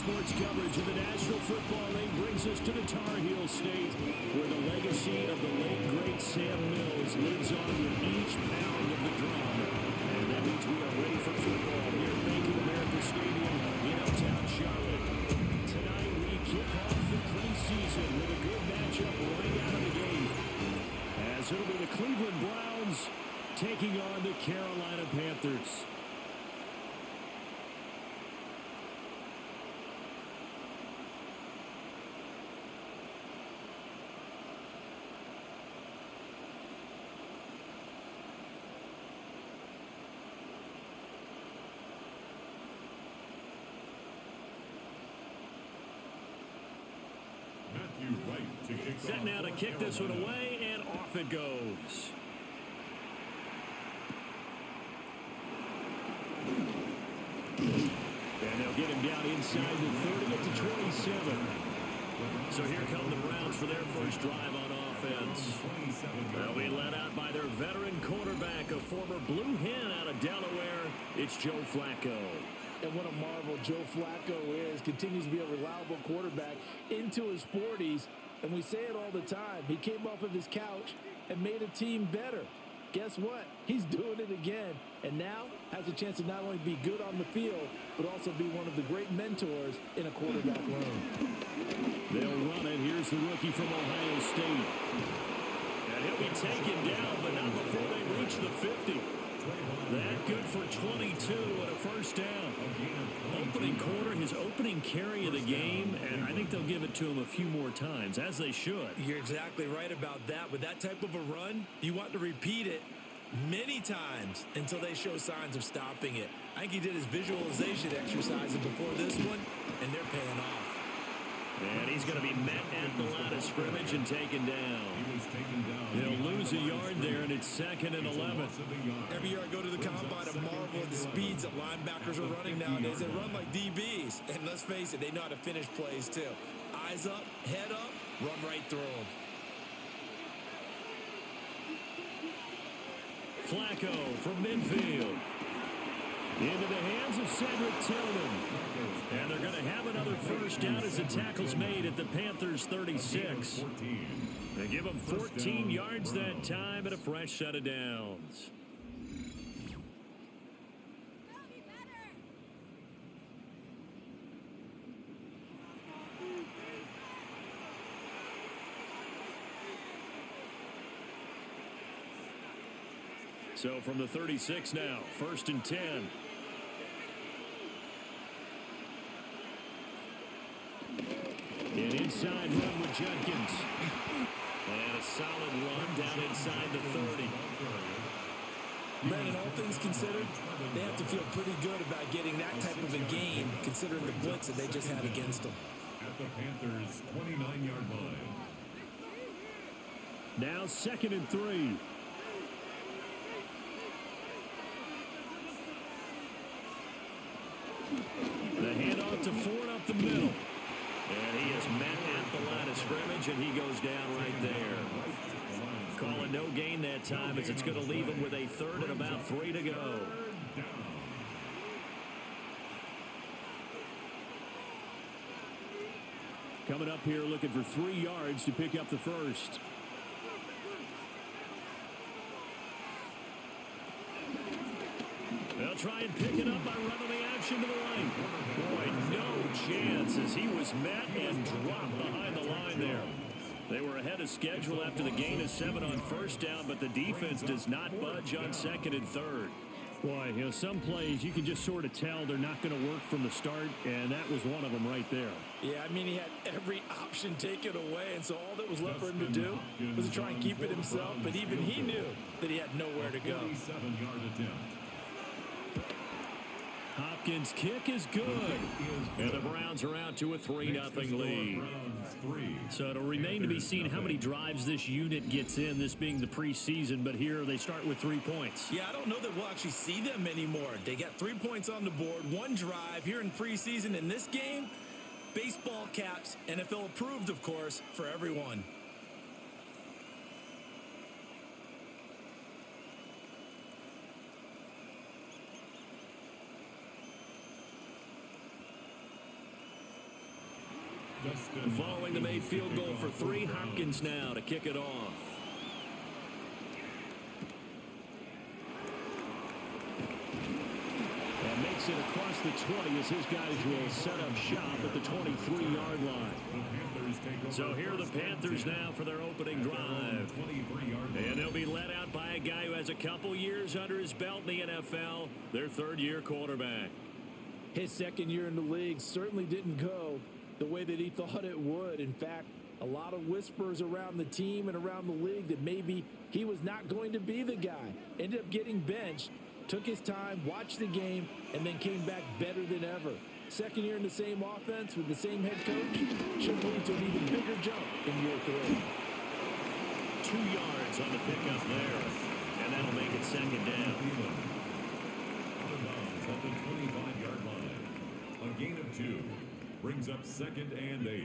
sports coverage of the National Football League brings us to the Tar Heel State, where the legacy of the late, great Sam Mills lives on with each pound of the drum. And that means we are ready for football here at Bank of America Stadium in uptown Charlotte. Tonight, we kick off the preseason with a good matchup right out of the gate, as it'll be the Cleveland Browns taking on the Carolina Panthers. Set now to kick this one away, and off it goes. And they'll get him down inside the 30 at the 27. So here come the Browns for their first drive on offense. They'll be led out by their veteran quarterback, a former Blue Hen out of Delaware. It's Joe Flacco. And what a marvel Joe Flacco is. Continues to be a reliable quarterback into his 40s. And we say it all the time. He came off of his couch and made a team better. Guess what? He's doing it again. And now has a chance to not only be good on the field, but also be one of the great mentors in a quarterback room. They'll run it. Here's the rookie from Ohio State. And he'll be taken down, but not before they reach the 50. That good for 22 and a first down. Opening quarter, his opening carry of the game, and I think they'll give it to him a few more times, as they should. You're exactly right about that. With that type of a run, you want to repeat it many times until they show signs of stopping it. I think he did his visualization exercises before this one, and they're paying off. And he's going to be met at the line of scrimmage and taken down. He'll lose a yard there, and it's 2nd and 11. Every year I go to the combine, I marvel at the speeds that linebackers are running nowadays. They run like DBs. And let's face it, they know how to finish plays too. Eyes up, head up, run right through them. Flacco from midfield. Into the hands of Cedric Tilman. And they're going to have another first down as the tackle's made at the Panthers' 36. They give them 14 yards that time and a fresh set of downs. So from the 36 now, 1st and 10. An inside run with Jenkins. And a solid run down inside the 30. Brandon, all things considered, they have to feel pretty good about getting that type of a gain, considering the blitz that they just had against them. At the Panthers' 29-yard line. Now 2nd and 3. The handoff to Ford up the middle. And he is met at the line of scrimmage, and he goes down right there. Calling no gain that time, as it's going to leave him with a 3rd and about 3 to go. Coming up here looking for 3 yards to pick up the first. They'll try and pick it up by running the action to the right. Boy, no chance, as he was met and dropped behind the line there. They were ahead of schedule after the gain of 7 on first down, but the defense does not budge on 2nd and 3rd. Boy, you know, some plays you can just sort of tell they're not going to work from the start, and that was one of them right there. Yeah, I mean, he had every option taken away, and so all that was left for him to do was to try and keep it himself, but even he knew that he had nowhere to go. 47-yard attempt. Hopkins' kick is good. And the Browns are out to a 3-0 lead. So it'll remain to be seen how many drives this unit gets in, this being the preseason. But here they start with 3 points. Yeah, I don't know that we'll actually see them anymore. They got 3 points on the board, 1 drive here in preseason. In this game, baseball caps, NFL approved, of course, for everyone. Following the made field goal for 3, Hopkins now to kick it off. And makes it across the 20 as his guys will set up shop at the 23-yard line. So here are the Panthers now for their opening drive. And they'll be led out by a guy who has a couple years under his belt in the NFL, their third-year quarterback. His second year in the league certainly didn't go the way that he thought it would. In fact, a lot of whispers around the team and around the league that maybe he was not going to be the guy. Ended up getting benched, took his time, watched the game, and then came back better than ever. Second year in the same offense with the same head coach should lead to an even bigger jump in year 3. 2 yards on the pickup there, and that'll make it second down. Out of bounds at the 25-yard line. A gain of 2 brings up 2nd and 8.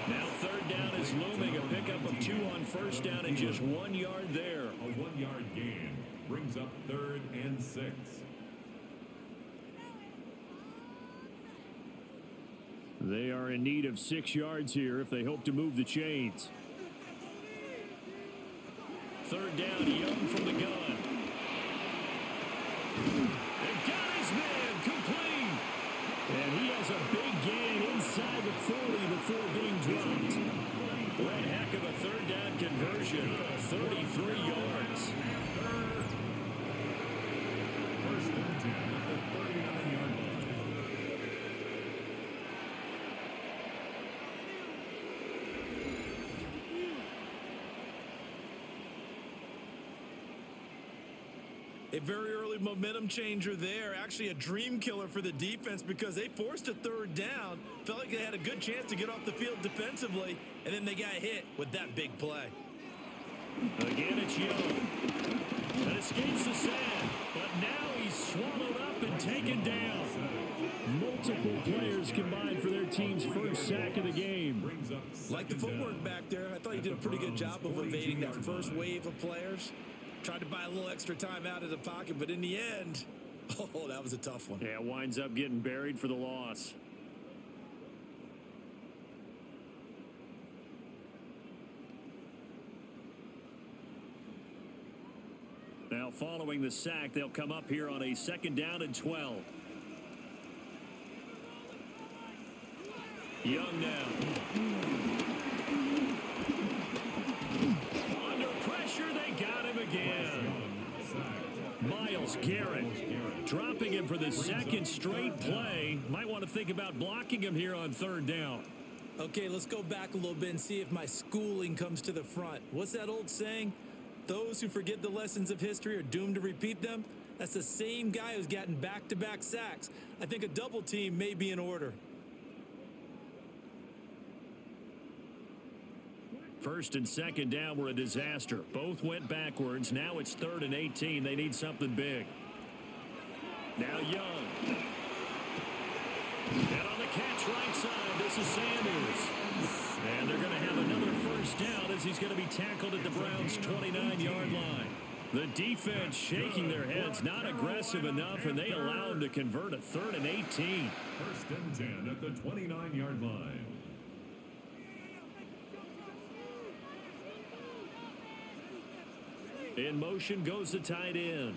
Now third down is looming, a pickup of 2 on first down and just 1 yard there. A 1-yard gain brings up 3rd and 6. They are in need of 6 yards here if they hope to move the chains. Third down, Young from the gun. And got his man complete. And he has a big gain inside the 40 before being dropped. One heck of a third down conversion. 33 yards. First and 10 at the 39-yard line. A very early momentum changer there. Actually a dream killer for the defense because they forced a third down. Felt like they had a good chance to get off the field defensively, and then they got hit with that big play. Again, it's Young. That escapes the sand, but now he's swallowed up and taken down. Multiple players combined for their team's first sack of the game. Like the footwork back there, I thought he did a pretty good job of evading that first wave of players. Tried to buy a little extra time out of the pocket, but in the end, oh, that was a tough one. Yeah, winds up getting buried for the loss. Now, following the sack, they'll come up here on a 2nd down and 12. Young now. Under pressure, they got him again. Myles Garrett dropping him for the second straight play. Might want to think about blocking him here on third down. Okay, let's go back a little bit and see if my schooling comes to the front. What's that old saying? Those who forget the lessons of history are doomed to repeat them. That's the same guy who's gotten back-to-back sacks. I think a double team may be in order. First and second down were a disaster. Both went backwards. Now it's 3rd and 18. They need something big. Now Young. And on the catch right side, this is Sanders. And they're going to have another first down as he's going to be tackled at the Browns' 29-yard line. The defense shaking their heads, not aggressive enough, and they allow him to convert a 3rd and 18. First and 10 at the 29-yard line. In motion goes the tight end.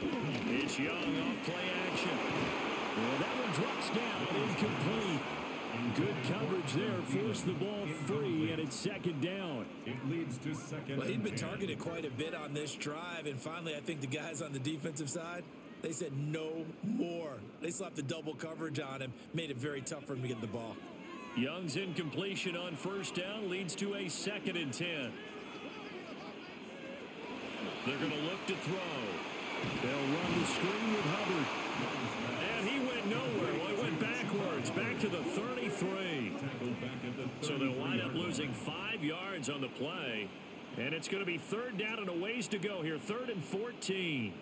It's Young off play action. Well, that one drops down, incomplete. Good coverage there, forced the ball free, and it's 2nd down. It leads to 2nd. Well, he'd been targeted quite a bit on this drive, and finally I think the guys on the defensive side, they said no more. They slapped the double coverage on him, made it very tough for him to get the ball. Young's incompletion on first down leads to a 2nd and 10. They're going to look to throw. They'll run the screen with Hubbard. And he went nowhere. Well, he went backwards, back to the 33. So they'll wind up losing 5 yards on the play. And it's going to be 3rd down and a ways to go here. 3rd and 14.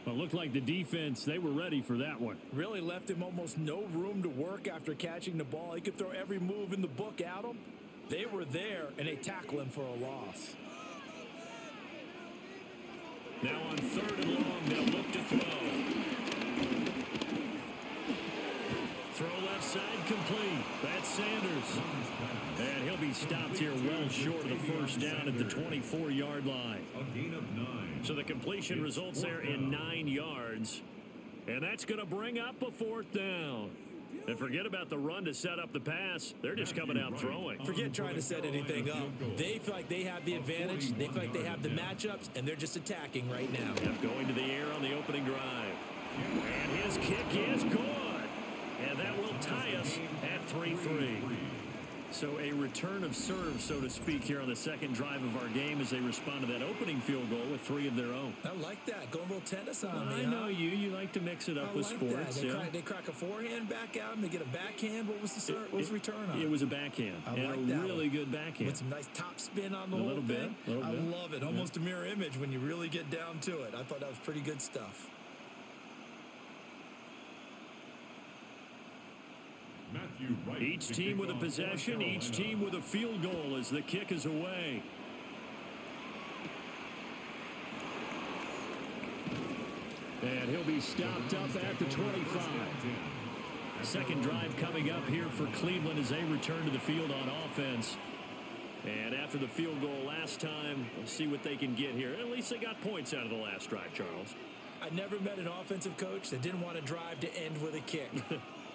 Well, it looked like the defense, they were ready for that one. Really left him almost no room to work after catching the ball. He could throw every move in the book at him. They were there, and they tackle him for a loss. Now on 3rd and long, they'll look to throw. Throw left side complete. That's Sanders. And he'll be stopped here well short of the first down at the 24-yard line. A gain of 9. So the completion results there in 9 yards. And that's going to bring up a 4th down. And forget about the run to set up the pass. They're just coming out throwing. Forget trying to set anything up. They feel like they have the advantage. They feel like they have the matchups, and they're just attacking right now. Yep, going to the air on the opening drive. And his kick is good. And that will tie us at 3-3. So a return of serve, so to speak, here on the second drive of our game as they respond to that opening field goal with 3 of their own. I like that. Going a little tennis on me. I know you. You like to mix it up with sports. They crack a forehand back out and they get a backhand. What was the serve? What was the return on? It was a backhand. I and like a that really good backhand. With some nice top spin on the a whole little thing. Bit, I love it. Almost a mirror image when you really get down to it. I thought that was pretty good stuff. Each team with a possession, each team with a field goal as the kick is away. And he'll be stopped up at the 25. Second drive coming up here for Cleveland as they return to the field on offense. And after the field goal last time, we'll see what they can get here. At least they got points out of the last drive, Charles. I never met an offensive coach that didn't want to drive to end with a kick.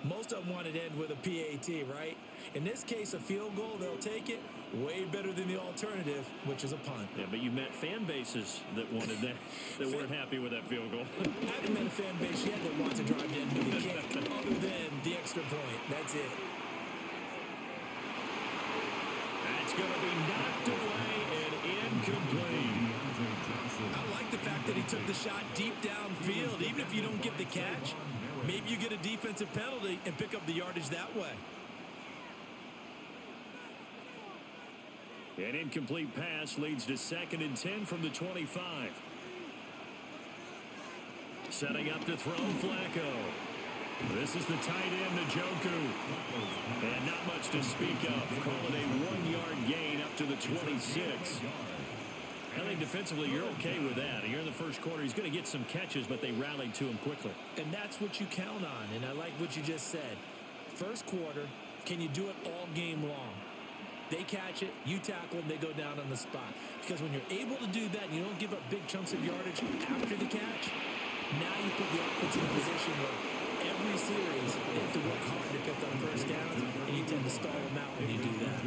Most of them wanted to end with a PAT, right? In this case, a field goal, they'll take it. Way better than the alternative, which is a punt. Yeah, but you met fan bases that wanted that, that weren't happy with that field goal. I haven't met a fan base yet that wants to drive to end with a kick, other than the extra point. That's it. That's going to be knocked away and incomplete. I like the fact that he took the shot deep downfield. Even if you don't get the catch, maybe you get a defensive penalty and pick up the yardage that way. An incomplete pass leads to 2nd and 10 from the 25. Setting up to throw, Flacco. This is the tight end, Njoku. And not much to speak of. Call it a 1-yard gain up to the 26. I think defensively you're okay with that. You're in the first quarter. He's going to get some catches, but they rallied to him quickly. And that's what you count on. And I like what you just said. First quarter, can you do it all game long? They catch it, you tackle them, they go down on the spot. Because when you're able to do that and you don't give up big chunks of yardage after the catch, now you put the offense in a position where every series they have to work hard to pick up first downs, and you tend to stall them out when you do that.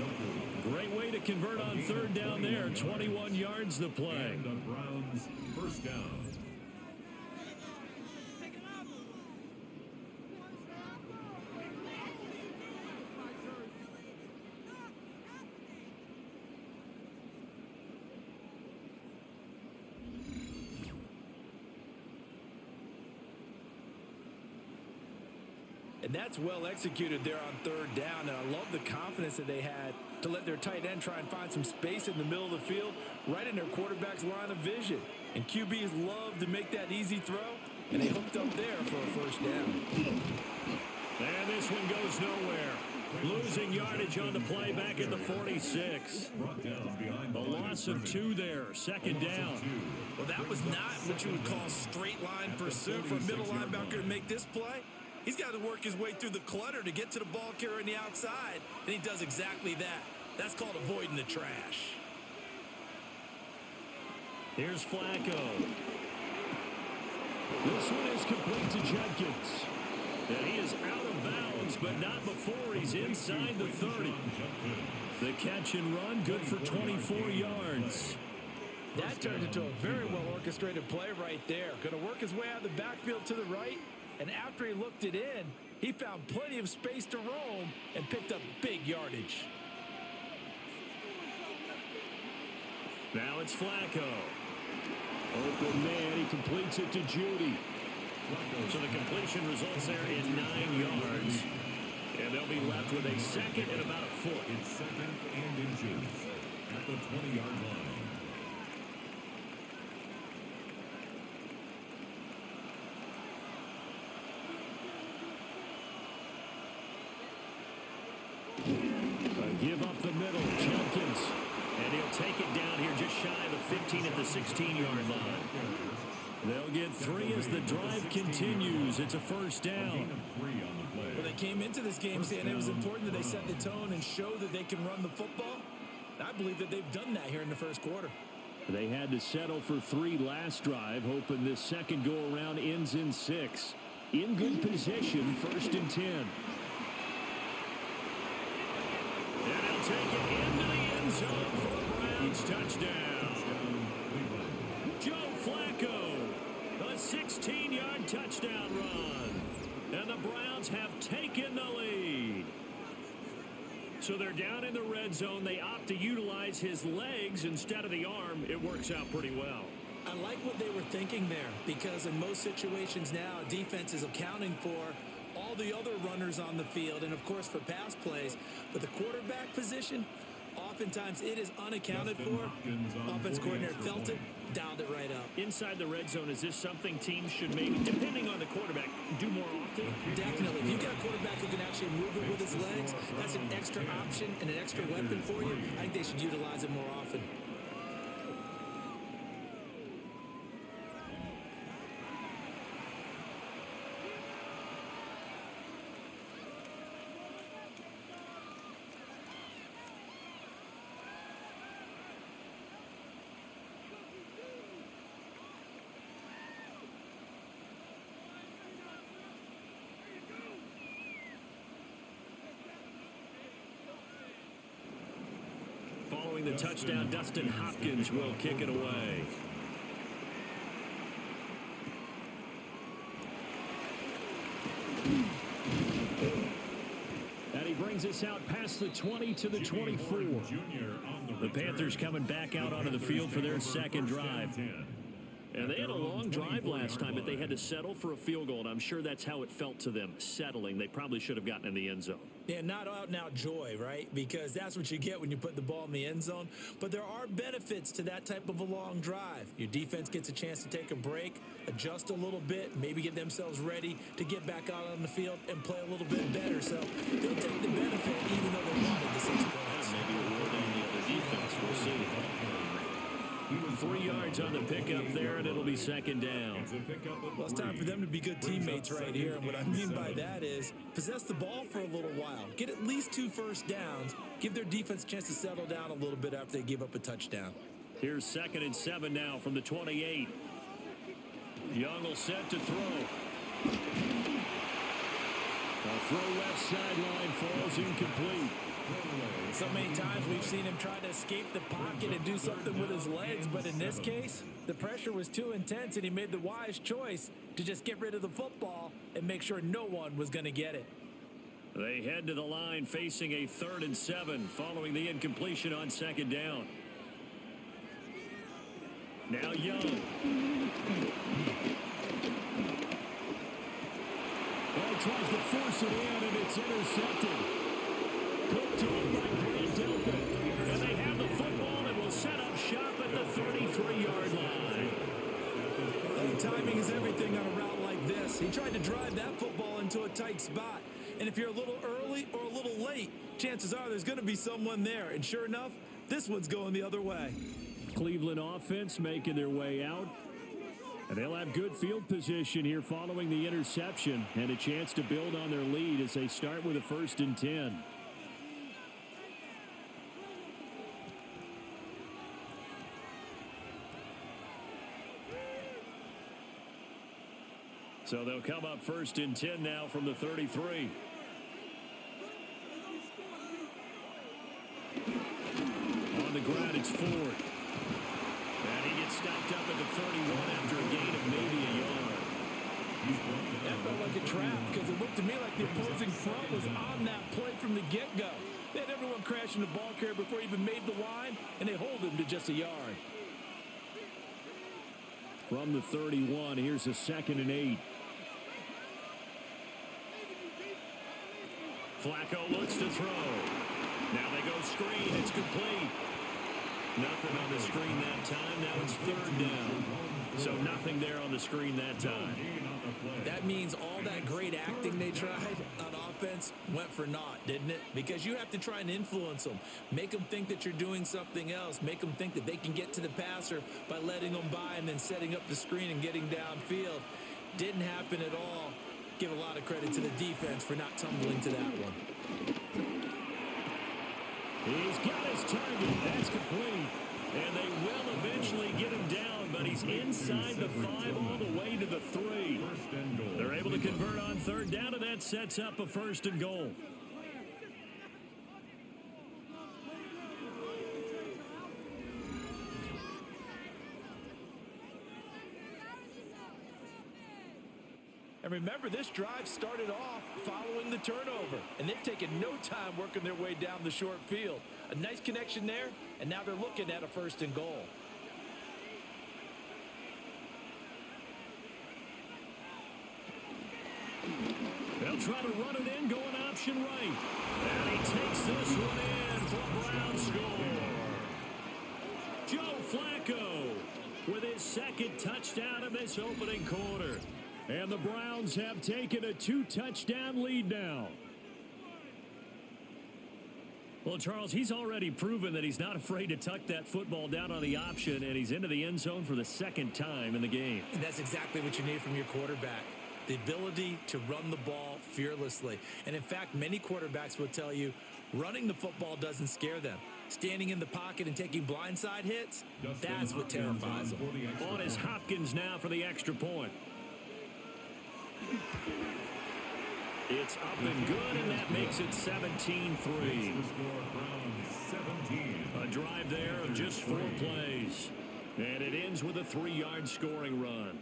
Great way to convert on 3rd down there. 21 yards to play. And the Browns first down. And that's well executed there on 3rd down. And I love the confidence that they had to let their tight end try and find some space in the middle of the field, right in their quarterback's line of vision. And QBs love to make that easy throw, and they hooked up there for a first down. And this one goes nowhere. Losing yardage on the play back at the 46. A loss of 2 there. 2nd down. Well, that was not what you would call straight line pursuit for a middle linebacker to make this play. He's got to work his way through the clutter to get to the ball carrier on the outside, and he does exactly that. That's called avoiding the trash. Here's Flacco. This one is complete to Jenkins. And he is out of bounds, but not before he's inside the 30. The catch and run, good for 24 yards. That turned into a very well-orchestrated play right there. Going to work his way out of the backfield to the right. And after he looked it in, he found plenty of space to roam and picked up big yardage. Now it's Flacco. Open man, he completes it to Jeudy. So the completion results there in 9 yards. And they'll be left with a 2nd and about a foot. It's 2nd and inches at the 20-yard line. Give up the middle. Jenkins. And he'll take it down here just shy of the 15 at the 16-yard line. They'll get 3 as the drive continues. It's a first down. Well, they came into this game saying it was important that they set the tone and show that they can run the football. I believe that they've done that here in the first quarter. They had to settle for 3 last drive, hoping this second go-around ends in 6. In good position, 1st and 10. And he'll take it into the end zone for a Browns touchdown. Joe Flacco, a 16-yard touchdown run. And the Browns have taken the lead. So they're down in the red zone. They opt to utilize his legs instead of the arm. It works out pretty well. I like what they were thinking there, because in most situations now, defense is accounting for all the other runners on the field and, of course, for pass plays. But the quarterback position, oftentimes it is unaccounted for. Offense coordinator felt it, dialed it right up. Inside the red zone, is this something teams should maybe, depending on the quarterback, do more often? Definitely. If you've got a quarterback who can actually move it with his legs, that's an extra option and an extra weapon for you. I think they should utilize it more often. Following the touchdown, Dustin Hopkins will kick it away. And he brings us out past the 20 to the 24. The Panthers coming back out onto the field for their second drive. And they had a long drive last time, but they had to settle for a field goal, and I'm sure that's how it felt to them, settling. They probably should have gotten in the end zone. Yeah, not out-and-out joy, right? Because that's what you get when you put the ball in the end zone. But there are benefits to that type of a long drive. Your defense gets a chance to take a break, adjust a little bit, maybe get themselves ready to get back out on the field and play a little bit better. So they'll take the benefit even though they wanted the 6 points. Maybe it will down the other defense. We'll see. 3 yards on the pickup there, and it'll be second down. Well, it's time for them to be good teammates right here. And what I mean by that is possess the ball for a little while. Get at least 2 first downs. Give their defense a chance to settle down a little bit after they give up a touchdown. Here's 2nd and 7 now from the 28. Young will set to throw. A throw left sideline falls incomplete. So many times we've seen him try to escape the pocket and do something with his legs, but in this case, the pressure was too intense and he made the wise choice to just get rid of the football and make sure no one was going to get it. They head to the line facing a 3rd and 7 following the incompletion on 2nd down. Now Young. Well, tries to force it in, and it's intercepted. Picked on by Grant, and they have the football and will set up shop at the 33-yard line. Well, timing is everything on a route like this. He tried to drive that football into a tight spot, and if you're a little early or a little late, chances are there's going to be someone there, and sure enough, this one's going the other way. Cleveland offense making their way out. And they'll have good field position here following the interception and a chance to build on their lead as they start with a 1st and 10. So they'll come up 1st and 10 now from the 33. On the ground, it's Ford. And he gets stopped up at the 31 after a gain of maybe a yard. That felt like a trap because it looked to me like the opposing front was on that play from the get-go. They had everyone crashing the ball carrier before he even made the line, and they hold him to just a yard. From the 31, here's a 2nd and 8. Flacco looks to throw. Now they go screen. It's complete. Nothing on the screen that time. Now it's 3rd down. So nothing there on the screen that time. That means all that great acting they tried on offense went for naught, didn't it? Because you have to try and influence them. Make them think that you're doing something else. Make them think that they can get to the passer by letting them by and then setting up the screen and getting downfield. Didn't happen at all. Give a lot of credit to the defense for not tumbling to that one. He's got his target. That's complete. And they will eventually get him down, but he's inside the 5 all the way to the 3. They're able to convert on third down, and that sets up a 1st and goal. And remember, this drive started off following the turnover, and they've taken no time working their way down the short field. A nice connection there, and now they're looking at a 1st and goal. They'll try to run it in, going option right. And he takes this one in for a Brown score. Joe Flacco with his 2nd touchdown of this opening quarter. And the Browns have taken a 2-touchdown lead now. Well, Charles, he's already proven that he's not afraid to tuck that football down on the option, and he's into the end zone for the 2nd time in the game. And that's exactly what you need from your quarterback. The ability to run the ball fearlessly. And in fact, many quarterbacks will tell you running the football doesn't scare them. Standing in the pocket and taking blindside hits, that's what terrifies them. On is Hopkins now for the extra point. It's up and good, and that makes it 17-3. A drive there of just 4 plays. And it ends with a 3-yard scoring run.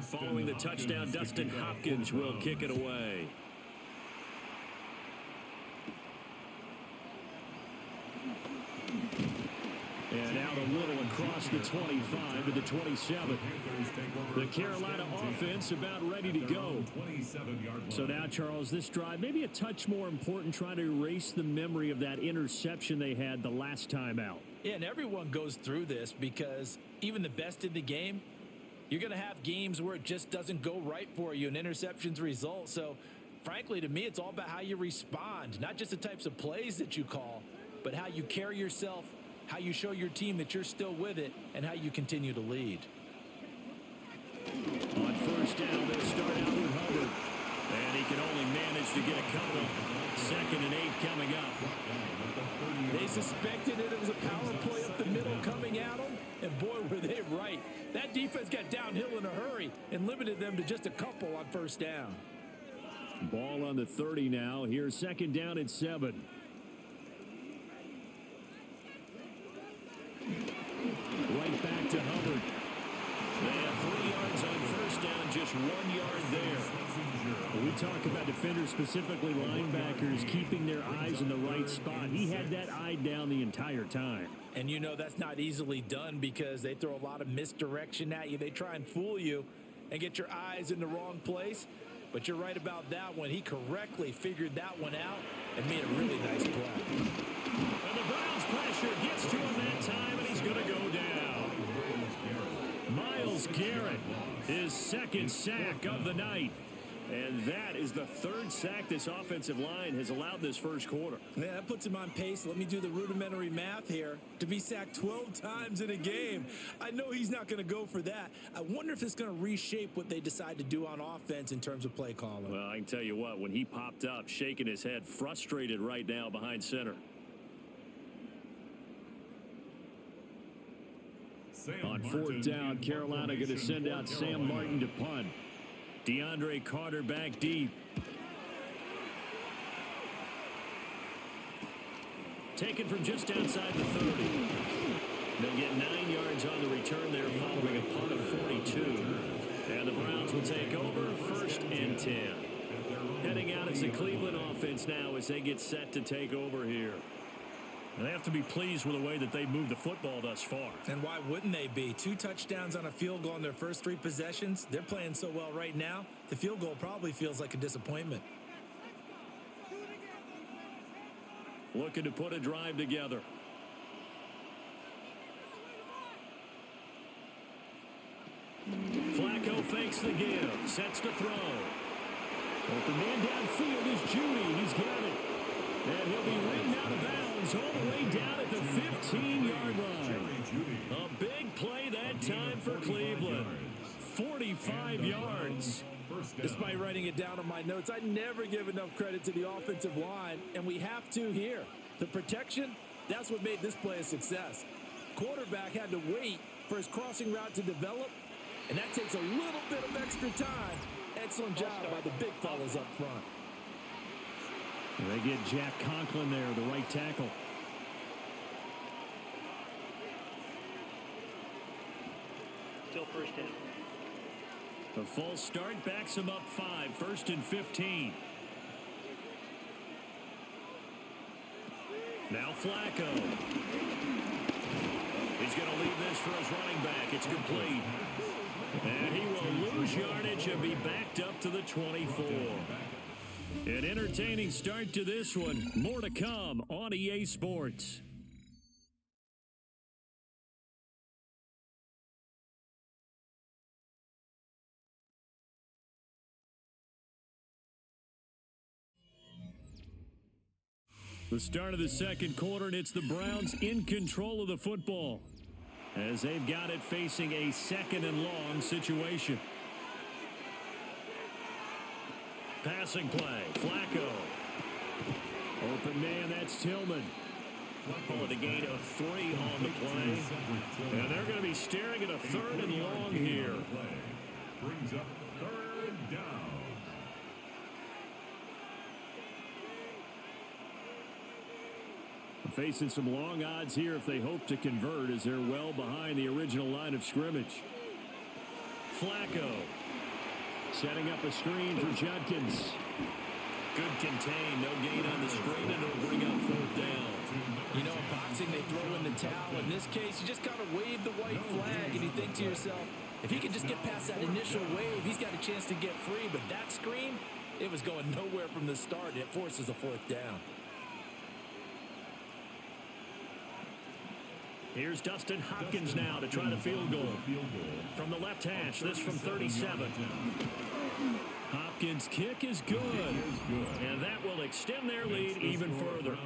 Following the touchdown, Dustin Hopkins will kick it away. And out a little across the 25 to the 27. The Carolina offense about ready to go. So now, Charles, this drive maybe a touch more important, trying to erase the memory of that interception they had the last time out. Yeah, and everyone goes through this because even the best in the game, you're going to have games where it just doesn't go right for you and interceptions result. So, frankly, to me, it's all about how you respond, not just the types of plays that you call, but how you carry yourself, how you show your team that you're still with it, and how you continue to lead. On 1st down, they'll start out with Hubbard. And he can only manage to get a couple. 2nd and 8 coming up. They suspected it was a power play up the middle coming at them, and boy, were they right. That defense got downhill in a hurry and limited them to just a couple on 1st down. Ball on the 30 now. Here's 2nd down at 7. Right back to Hubbard. They have 3 yards on 1st down, just 1 yard there. We talk about defenders, specifically linebackers, keeping their eyes in the right spot. He had that eye down the entire time. And you know that's not easily done because they throw a lot of misdirection at you. They try and fool you and get your eyes in the wrong place. But you're right about that one. He correctly figured that one out and made a really nice play. And the Browns pressure gets to him that time, and he's going to go down. Myles Garrett, his 2nd sack of the night. And that is the 3rd sack this offensive line has allowed this 1st quarter. Yeah, that puts him on pace. Let me do the rudimentary math here. To be sacked 12 times in a game. I know he's not going to go for that. I wonder if it's going to reshape what they decide to do on offense in terms of play calling. Well, I can tell you what, when he popped up, shaking his head, frustrated right now behind center. On 4th down, Carolina going to send out Sam Martin to punt. DeAndre Carter back deep. Taken from just outside the 30. They'll get 9 yards on the return there following a punt of 42. And the Browns will take over 1st and 10. Heading out as the Cleveland offense now as they get set to take over here. And they have to be pleased with the way that they've moved the football thus far. And why wouldn't they be? 2 touchdowns on a field goal in their first 3 possessions. They're playing so well right now, the field goal probably feels like a disappointment. Looking to put a drive together. Flacco fakes the give. Sets to throw. Open man downfield is Jeudy. He's got it. And he'll be ridden out of bounds all the way down at the 15-yard line. A big play that time for Cleveland. 45 yards. Despite writing it down on my notes, I never give enough credit to the offensive line, and we have to here. The protection, that's what made this play a success. Quarterback had to wait for his crossing route to develop, and that takes a little bit of extra time. Excellent job by the big fellas up front. They get Jack Conklin there, the right tackle. Still first down. A false start backs him up 5. 1st and 15. Now Flacco. He's going to leave this for his running back. It's complete. And he will lose yardage and be backed up to the 24. An entertaining start to this one. More to come on EA Sports. The start of the second quarter, and it's the Browns in control of the football as they've got it facing a 2nd and long situation. Passing play, Flacco. Open man, that's Tilman. Call it a gain of 3 on the play. And they're going to be staring at a 3rd and long here. Brings up 3rd down. Facing some long odds here if they hope to convert as they're well behind the original line of scrimmage. Flacco setting up a screen for Judkins. Good contain, no gain on the screen, and it'll bring up 4th down. You know, in boxing, they throw in the towel. In this case, you just kind of wave the white flag, and you think to yourself, if he could just get past that initial wave, he's got a chance to get free. But that screen, it was going nowhere from the start. It forces a 4th down. Here's Dustin Hopkins now to try the field goal. From the left hash, this from 37. Hopkins' kick is good. And that will extend their lead even further.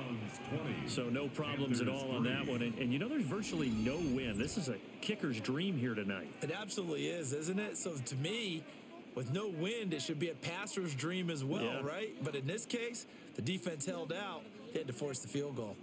So no problems at all on that one. And you know, there's virtually no wind. This is a kicker's dream here tonight. It absolutely is, isn't it? So to me, with no wind, it should be a passer's dream as well, right? But in this case, the defense held out. They had to force the field goal.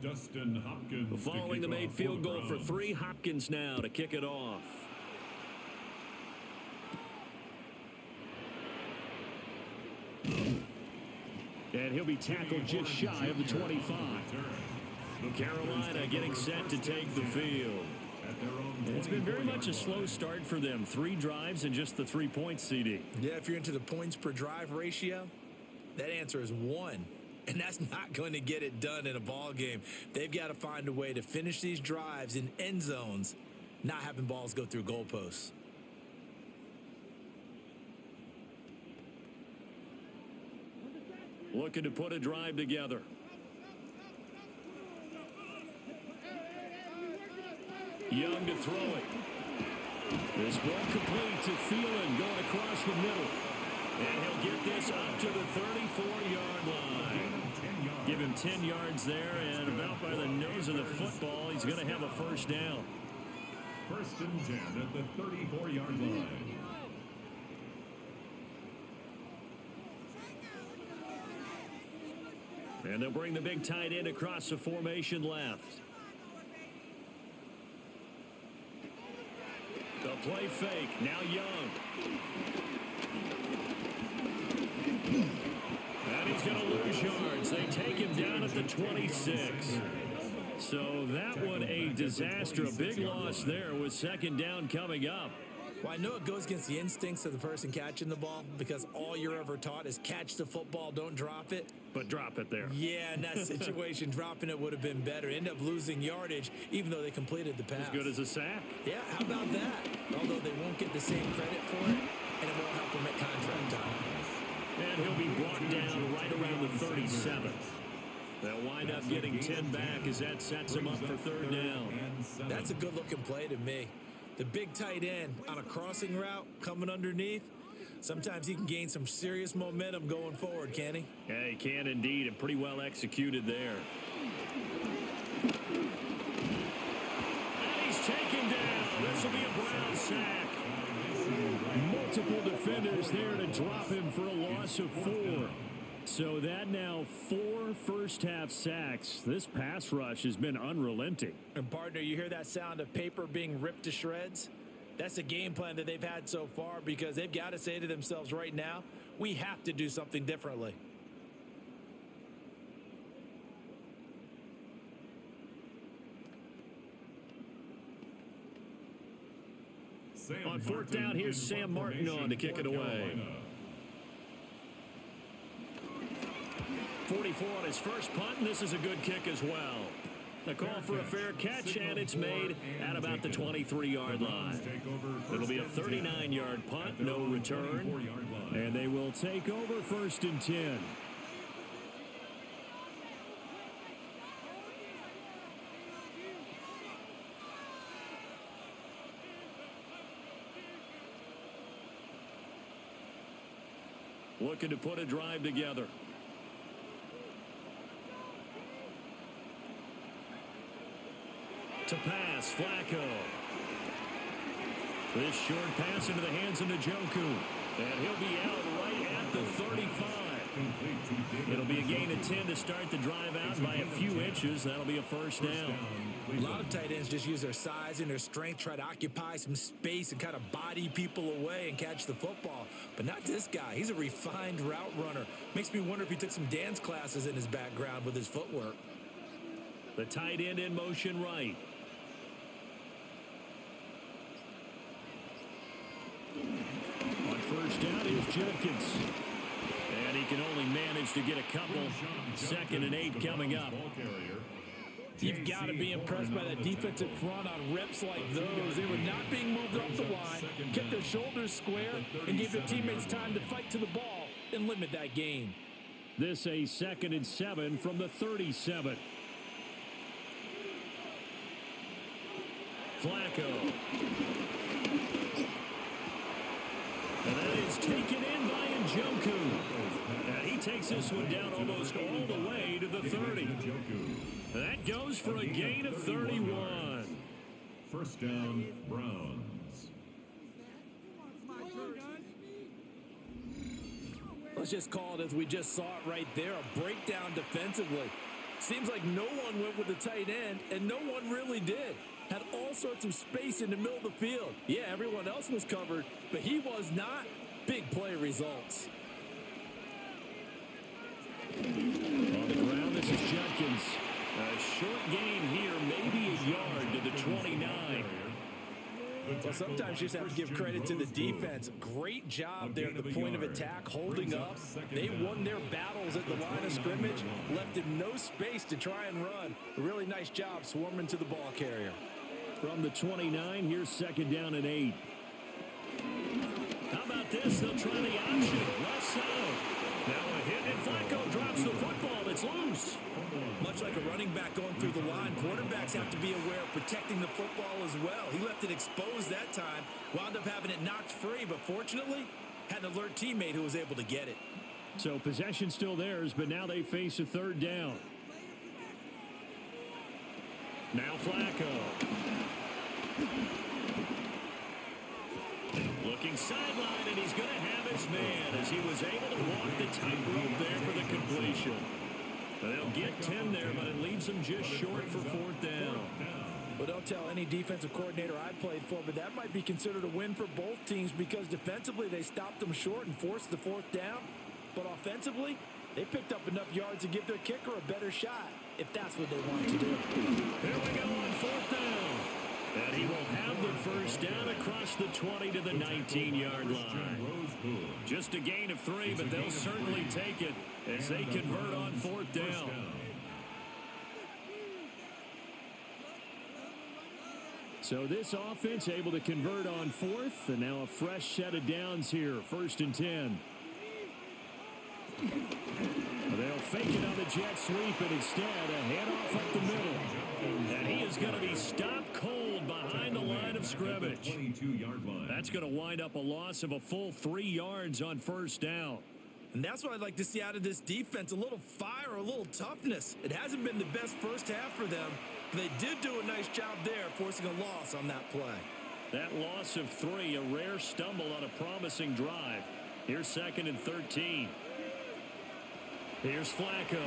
Dustin Hopkins. Following the made field goal for 3, Hopkins now to kick it off. And he'll be tackled just shy of the 25. Carolina getting set to take the field. It's been very much a slow start for them. 3 drives and just the 3 points, CD. Yeah, if you're into the points per drive ratio, that answer is 1. And that's not going to get it done in a ball game. They've got to find a way to finish these drives in end zones, not having balls go through goalposts. Looking to put a drive together. Young to throw it. This ball complete to Thielen going across the middle. And he'll get this up to the 34-yard line. Give him 10 yards there, and about by the nose of the football, he's going to have a 1st down. 1st and 10 at the 34-yard line. And they'll bring the big tight end across the formation left. The play fake, now Young. And he's going to lose yards. They take him down at the 26. So that one a disaster, a big loss there with second down coming up. Well, I know it goes against the instincts of the person catching the ball because all you're ever taught is catch the football, don't drop it. But drop it there. Yeah, in that situation, dropping it would have been better. End up losing yardage, even though they completed the pass. As good as a sack. Yeah, how about that? Although they won't get the same credit for it, and it won't help them at contract time. And he'll be brought down right around the 37. They'll wind up getting 10 back as that sets them up for third down. That's a good-looking play to me. The big tight end on a crossing route coming underneath. Sometimes he can gain some serious momentum going forward, can he? Yeah, he can indeed, and pretty well executed there. And he's taken down. This will be a Brown sack. Multiple defenders there to drop him for a loss of 4. So that now 4 first-half sacks. This pass rush has been unrelenting. And, partner, you hear that sound of paper being ripped to shreds? That's the game plan that they've had so far because they've got to say to themselves right now, we have to do something differently. On fourth down, here's Sam Martin on to kick it away. 44 on his first punt, and this is a good kick as well. The call for a fair catch, and it's made at about the 23-yard line. It'll be a 39-yard punt, no return. And they will take over first and 10. Looking to put a drive together. To pass, Flacco. This short pass into the hands of Njoku. And he'll be out right at the 35. It'll be a gain of 10 to start the drive out by a few inches. That'll be a first down. A lot of tight ends just use their size and their strength, try to occupy some space and kind of body people away and catch the football. But not this guy. He's a refined route runner. Makes me wonder if he took some dance classes in his background with his footwork. The tight end in motion right. On first down is Jenkins. And he can only manage to get a couple. 2nd and 8 coming up. You've got to be impressed by that defensive front on reps like those. They were not being moved off the line, kept their shoulders square, and gave their teammates time to fight to the ball and limit that gain. This a 2nd and 7 from the 37. Flacco. And that is taken in by Njoku. And he takes this one down almost all the way to the 30. That goes for a gain of 31. First down, Browns. Let's just call it as we just saw it right there, a breakdown defensively. Seems like no one went with the tight end, and no one really did. Had all sorts of space in the middle of the field. Yeah, everyone else was covered, but he was not. Big play results. On the ground, this is Jenkins. A short gain here, maybe a yard to the 29. Well, sometimes you just have to give credit to the defense. Great job there at the point of attack, holding up. They won their battles at the line of scrimmage, left him no space to try and run. A really nice job swarming to the ball carrier. From the 29, here's 2nd down and 8. How about this? They'll try the option. Left side. Now a hit, and Flacco drops the football. It's loose. Much like a running back going through the line, quarterbacks have to be aware of protecting the football as well. He left it exposed that time, wound up having it knocked free, but fortunately, had an alert teammate who was able to get it. So possession still theirs, but now they face a 3rd down. Now Flacco. Looking sideline, and he's going to have his man as he was able to walk the tightrope there for the completion. They'll get 10 there, but it leaves them just short for 4th down. Well, don't tell any defensive coordinator I played for, but that might be considered a win for both teams because defensively they stopped them short and forced the 4th down. But offensively, they picked up enough yards to give their kicker a better shot. if that's what they want to do. Here we go on 4th down. And he will have the first down across the 20 to the 19-yard line. Just a gain of 3, but they'll certainly take it as they convert on 4th down. So this offense able to convert on 4th, and now a fresh set of downs here, 1st and 10. They'll fake it on the jet sweep, and instead a handoff up the middle. And he is going to be stopped cold behind the line of scrimmage. 22-yard line. That's going to wind up a loss of a full 3 yards on 1st down. And that's what I'd like to see out of this defense, a little fire, a little toughness. It hasn't been the best first half for them, but they did do a nice job there, forcing a loss on that play. That loss of 3, a rare stumble on a promising drive. Here's 2nd and 13. Here's Flacco.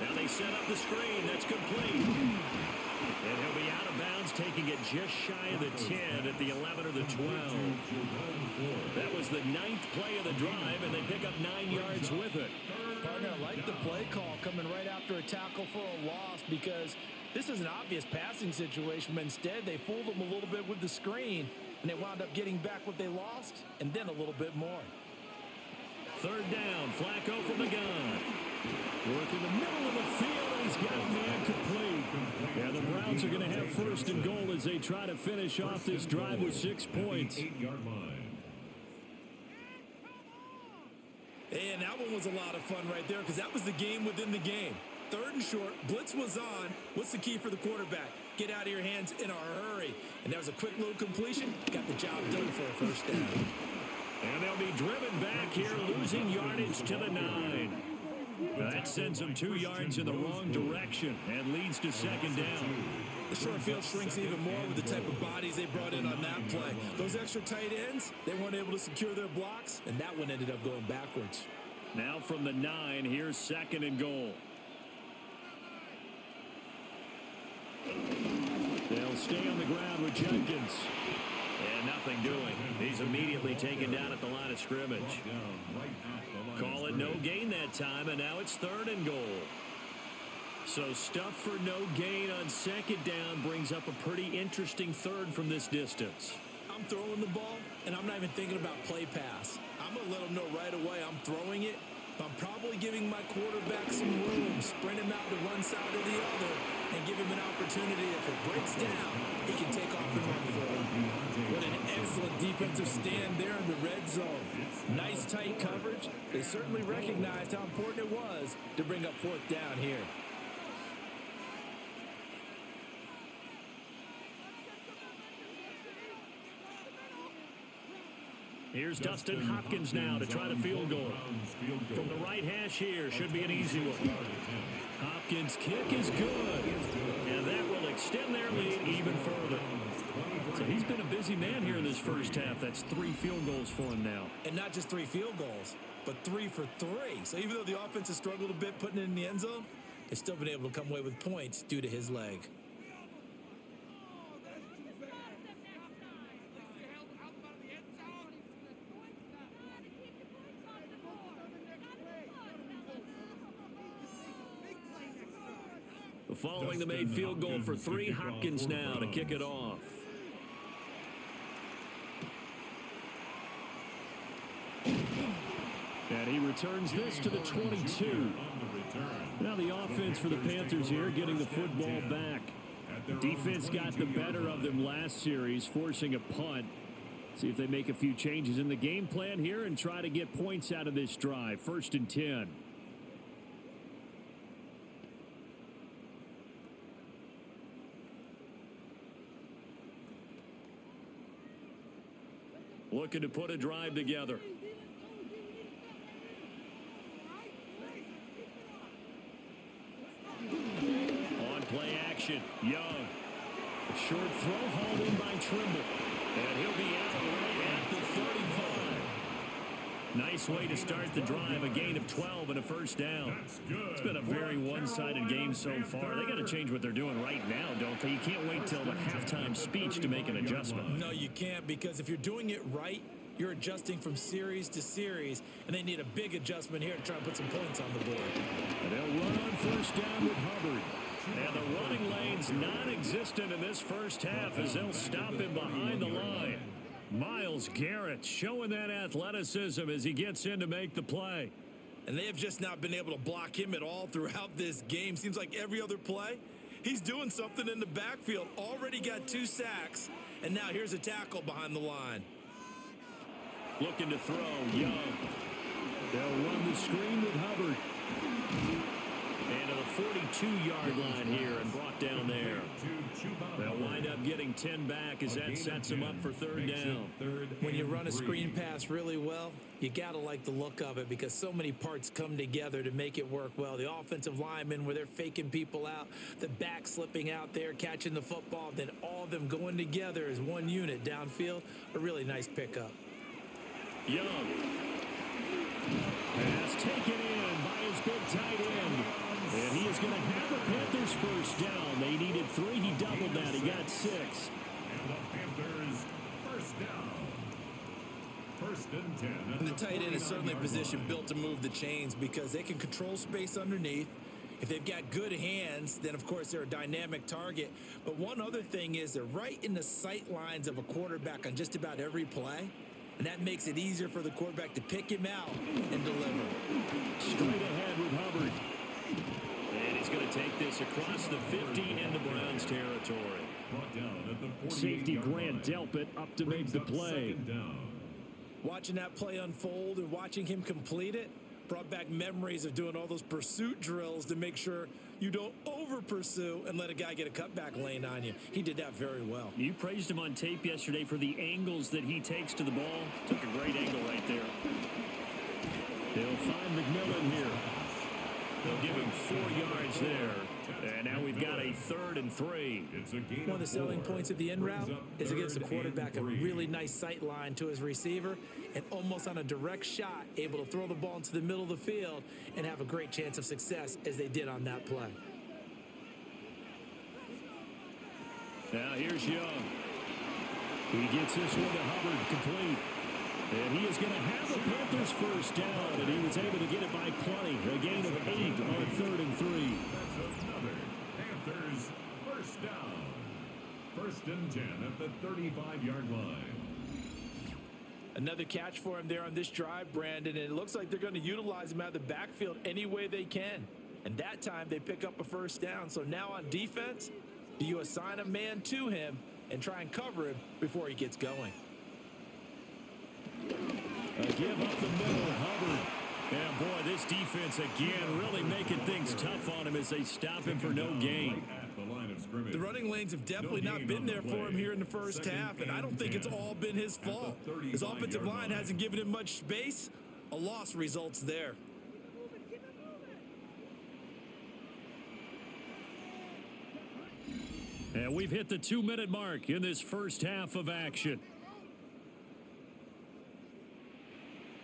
Now they set up the screen. That's complete. And he'll be out of bounds, taking it just shy of the 10 at the 11 or the 12. That was the 9th play of the drive, and they pick up 9 yards with it. Partner, I like the play call coming right after a tackle for a loss, because this is an obvious passing situation, but instead they fooled them a little bit with the screen, and they wound up getting back what they lost, and then a little bit more. 3rd down, Flacco from the gun. Work in the middle of the field, and he's got a man complete. Yeah, the Browns are going to have 1st and goal as they try to finish off this drive with 6 points. 8-yard line. And that one was a lot of fun right there, because that was the game within the game. 3rd and short, blitz was on. What's the key for the quarterback? Get out of your hands in a hurry. And that was a quick little completion. Got the job done for a 1st down. And they'll be driven back here, losing yardage to the 9. That sends them 2 yards in the wrong direction and leads to 2nd down. The short field shrinks even more with the type of bodies they brought in on that play. Those extra tight ends, they weren't able to secure their blocks, and that one ended up going backwards. Now from the 9, here's 2nd and goal. They'll stay on the ground with Jenkins. And nothing doing. He's immediately taken down at the line of scrimmage. Call it no gain that time, and now it's 3rd and goal. So stuff for no gain on 2nd down brings up a pretty interesting 3rd from this distance. I'm throwing the ball, and I'm not even thinking about play pass. I'm going to let them know right away I'm throwing it. I'm probably giving my quarterback some room, sprint him out to one side or the other, and give him an opportunity. If it breaks down, he can take off and run for it. What an excellent defensive stand there in the red zone. Nice tight coverage. They certainly recognized how important it was to bring up 4th down here. Here's Dustin Hopkins now to try the field goal. From the right hash here, should be an easy one. Hopkins' kick is good. And that will extend their lead even further. So he's been a busy man here in this first half. That's 3 field goals for him now. And not just 3 field goals, but 3 for 3. So even though the offense has struggled a bit putting it in the end zone, they've still been able to come away with points due to his leg. Following the made field goal for 3, Hopkins now to kick it off. And he returns this to the 22. Now the offense for the Panthers here getting the football back. Defense got the better of them last series, forcing a punt. See if they make a few changes in the game plan here and try to get points out of this drive. 1st and 10. Looking to put a drive together. On play action, Young. A short throw hauled in by Trimble. And he'll be out right at the 35. Nice way to start the drive. A gain of 12 and a 1st down. It's been a very one-sided game so far. They got to change what they're doing right now, don't they? You can't wait till the halftime speech to make an adjustment. No, you can't, because if you're doing it right You're adjusting from series to series, and they need a big adjustment here to try and put some points on the board. And they'll run on first down with Hubbard. And the running lane's non-existent in this first half as they'll stop him behind the line. Myles Garrett showing that athleticism as he gets in to make the play. And they have just not been able to block him at all throughout this game. Seems like every other play, he's doing something in the backfield. Already got 2 sacks, and now here's a tackle behind the line. Looking to throw, Young. They'll run the screen with Hubbard. And to the 42-yard line here and brought down there. They'll wind up getting 10 back as that sets them up for third down. When you run a screen pass really well, you got to like the look of it because so many parts come together to make it work well. The offensive linemen where they're faking people out, the back slipping out there, catching the football, then all of them going together as one unit downfield. A really nice pickup. Young. Pass taken in by his big tight end. And he is going to have the Panthers first down. They needed 3. He doubled that. He got 6. And the Panthers first down. First and 10. And the tight end is certainly a position built to move the chains because they can control space underneath. If they've got good hands, then of course they're a dynamic target. But one other thing is they're right in the sight lines of a quarterback on just about every play. And that makes it easier for the quarterback to pick him out and deliver. Straight ahead with Hubbard. And he's going to take this across the 50 into Browns territory. Safety Grant Delpit up to make the play. Watching that play unfold and watching him complete it brought back memories of doing all those pursuit drills to make sure you don't over-pursue and let a guy get a cutback lane on you. He did that very well. You praised him on tape yesterday for the angles that he takes to the ball. Took a great angle right there. They'll find McMillan here. They'll give him 4 yards there. And now we've got a 3rd and 3. One of the selling points of the end route is it gives the quarterback a really nice sight line to his receiver and almost on a direct shot able to throw the ball into the middle of the field and have a great chance of success as they did on that play. Now here's Young. He gets this one to Hubbard complete. And he is going to have the Panthers first down, and he was able to get it by plenty. A gain of 8 on 3rd and 3. That's another Panthers first down. First and 10 at the 35-yard line. Another catch for him there on this drive, Brandon, and it looks like they're going to utilize him out of the backfield any way they can. And that time they pick up a first down. So now on defense, do you assign a man to him and try and cover him before he gets going? A give up the middle, Hubbard. And boy, this defense again really making things tough on him as they stop him for no gain. The running lanes have definitely not been there for him here in the first half, and I don't think it's all been his fault. His offensive line hasn't given him much space. A loss results there. And we've hit the 2-minute mark in this first half of action.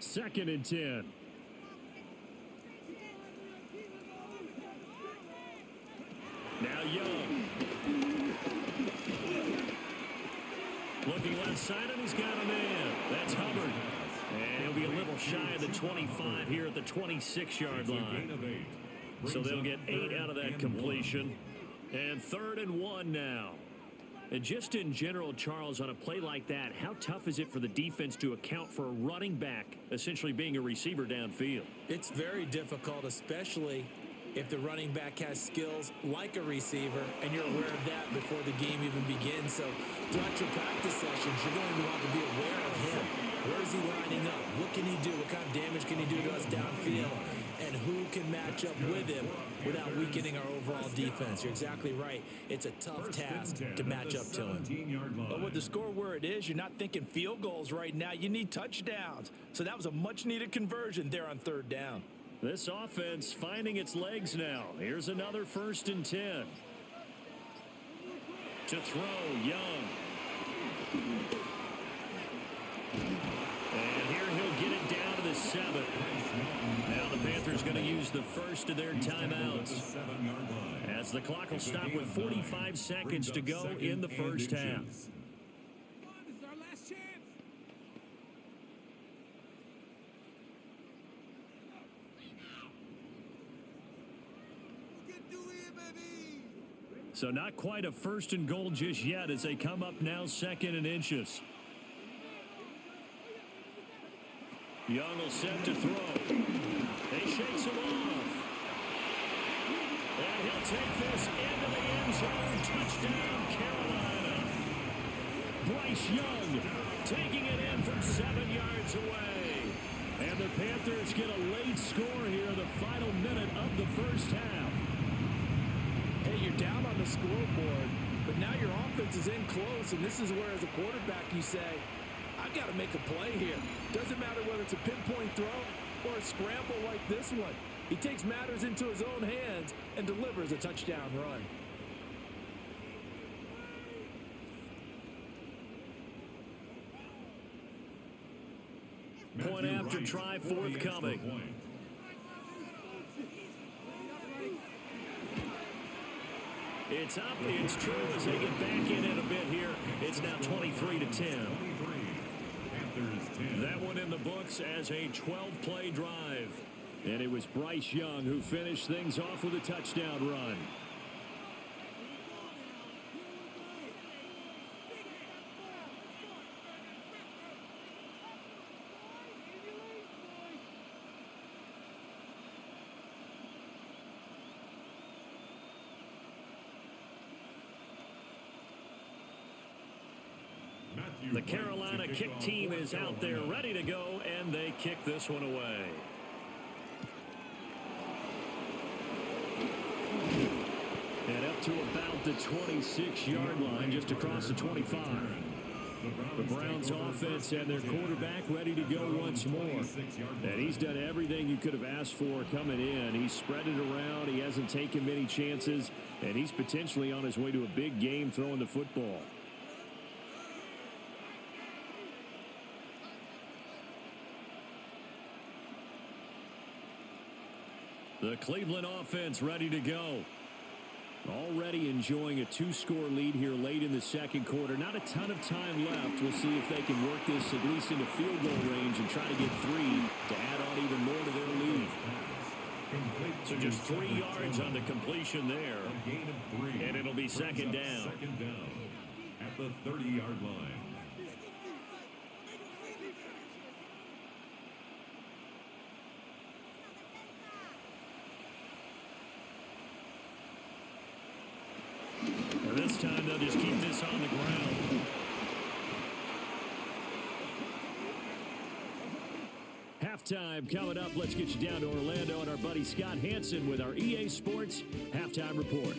2nd and 10. Now Young. Looking left side, and he's got a man. That's Hubbard. And he'll be a little shy of the 25 here at the 26-yard line. So they'll get 8 out of that completion. And 3rd and 1 now. And just in general, Charles, on a play like that, how tough is it for the defense to account for a running back essentially being a receiver downfield? It's very difficult, especially if the running back has skills like a receiver, and you're aware of that before the game even begins. So throughout your practice sessions, you're going to want to be aware of him. Where is he lining up? What can he do? What kind of damage can he do to us downfield? And who can match up with him without weakening our overall defense? You're exactly right. It's a tough task to match up to him. But with the score where it is, you're not thinking field goals right now. You need touchdowns. So that was a much-needed conversion there on 3rd down. This offense finding its legs now. Here's another 1st and 10. To throw, Young. And here he'll get it down to the 7. Now the Panthers going to use the first of their timeouts as the clock will stop with 45 seconds to go in the first half. So not quite a 1st and goal just yet as they come up now 2nd and inches. Young will set to throw. He shakes him off. And he'll take this into the end zone. Touchdown, Carolina. Bryce Young taking it in from 7 yards away. And the Panthers get a late score here in the final minute of the first half. Hey, you're down on the scoreboard, but now your offense is in close, and this is where, as a quarterback, you say, I've got to make a play here. Doesn't matter whether it's a pinpoint throw or a scramble like this one. He takes matters into his own hands and delivers a touchdown run. Point after try forthcoming. It's up. It's true as they get back in it a bit here. It's now 23-10. That one in the books as a 12-play drive. And it was Bryce Young who finished things off with a touchdown run. The Carolina kick team is out there ready to go, and they kick this one away. And up to about the 26-yard line, just across the 25. The Browns offense and their quarterback ready to go once more. And he's done everything you could have asked for coming in. He's spread it around. He hasn't taken many chances. And he's potentially on his way to a big game throwing the football. The Cleveland offense ready to go. Already enjoying a 2-score lead here late in the second quarter. Not a ton of time left. We'll see if they can work this at least into field goal range and try to get 3 to add on even more to their lead. So just 3 yards on the completion there. And it'll be second down. Second down at the 30-yard line. This time they'll just keep this on the ground. Halftime coming up. Let's get you down to Orlando and our buddy Scott Hansen with our EA Sports Halftime Report.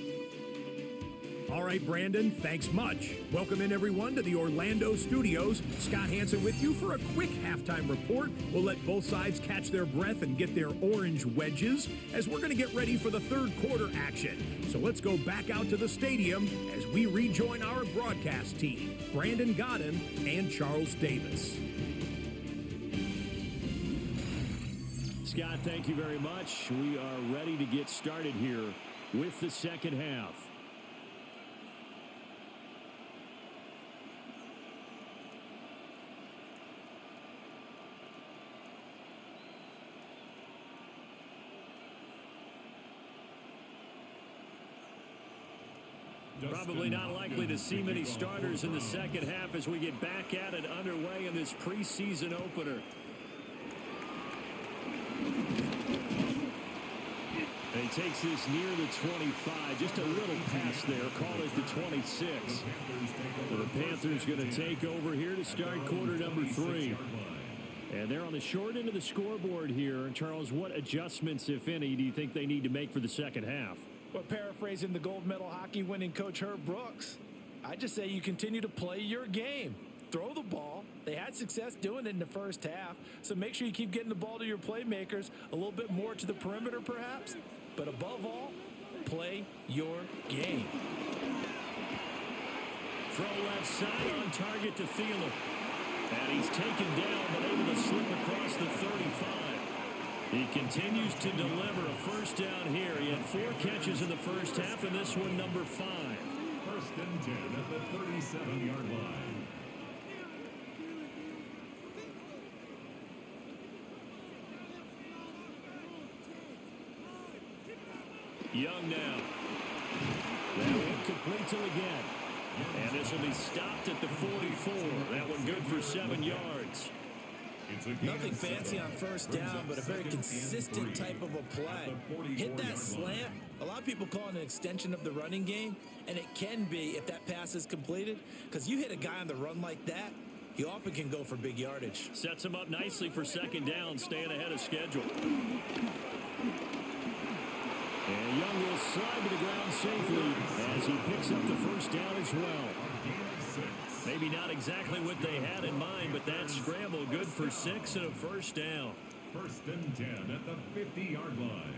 All right, Brandon, thanks much. Welcome in, everyone, to the Orlando studios. Scott Hansen with you for a quick halftime report. We'll let both sides catch their breath and get their orange wedges as we're going to get ready for the third quarter action. So let's go back out to the stadium as we rejoin our broadcast team, Brandon Godden and Charles Davis. Scott, thank you very much. We are ready to get started here with the second half. Probably not likely to see many starters in the second half as we get back at it underway in this preseason opener. And he takes this near the 25, just a little pass there, call it the 26. So the Panthers going to take over here to start quarter number 3. And they're on the short end of the scoreboard here. And Charles, what adjustments, if any, do you think they need to make for the second half? Well, paraphrasing the gold medal hockey winning coach Herb Brooks, I just say you continue to play your game. Throw the ball. They had success doing it in the first half, so make sure you keep getting the ball to your playmakers, a little bit more to the perimeter perhaps, but above all, play your game. Throw left side on target to Thielen. And he's taken down but able to slip across the 35. He continues to deliver a first down here. He had 4 catches in the first half, and this one number 5. First and 10 at the 37-yard line. Young now. That one complete to again. And this will be stopped at the 44. That one good for 7 yards. Nothing fancy on first down, but a very consistent type of a play. Hit that slant. A lot of people call it an extension of the running game, and it can be if that pass is completed, because you hit a guy on the run like that, he often can go for big yardage. Sets him up nicely for second down, staying ahead of schedule. And Young will slide to the ground safely as he picks up the first down as well. Maybe not exactly what they had in mind, but that scramble good for 6 and a first down. First and 10 at the 50-yard line.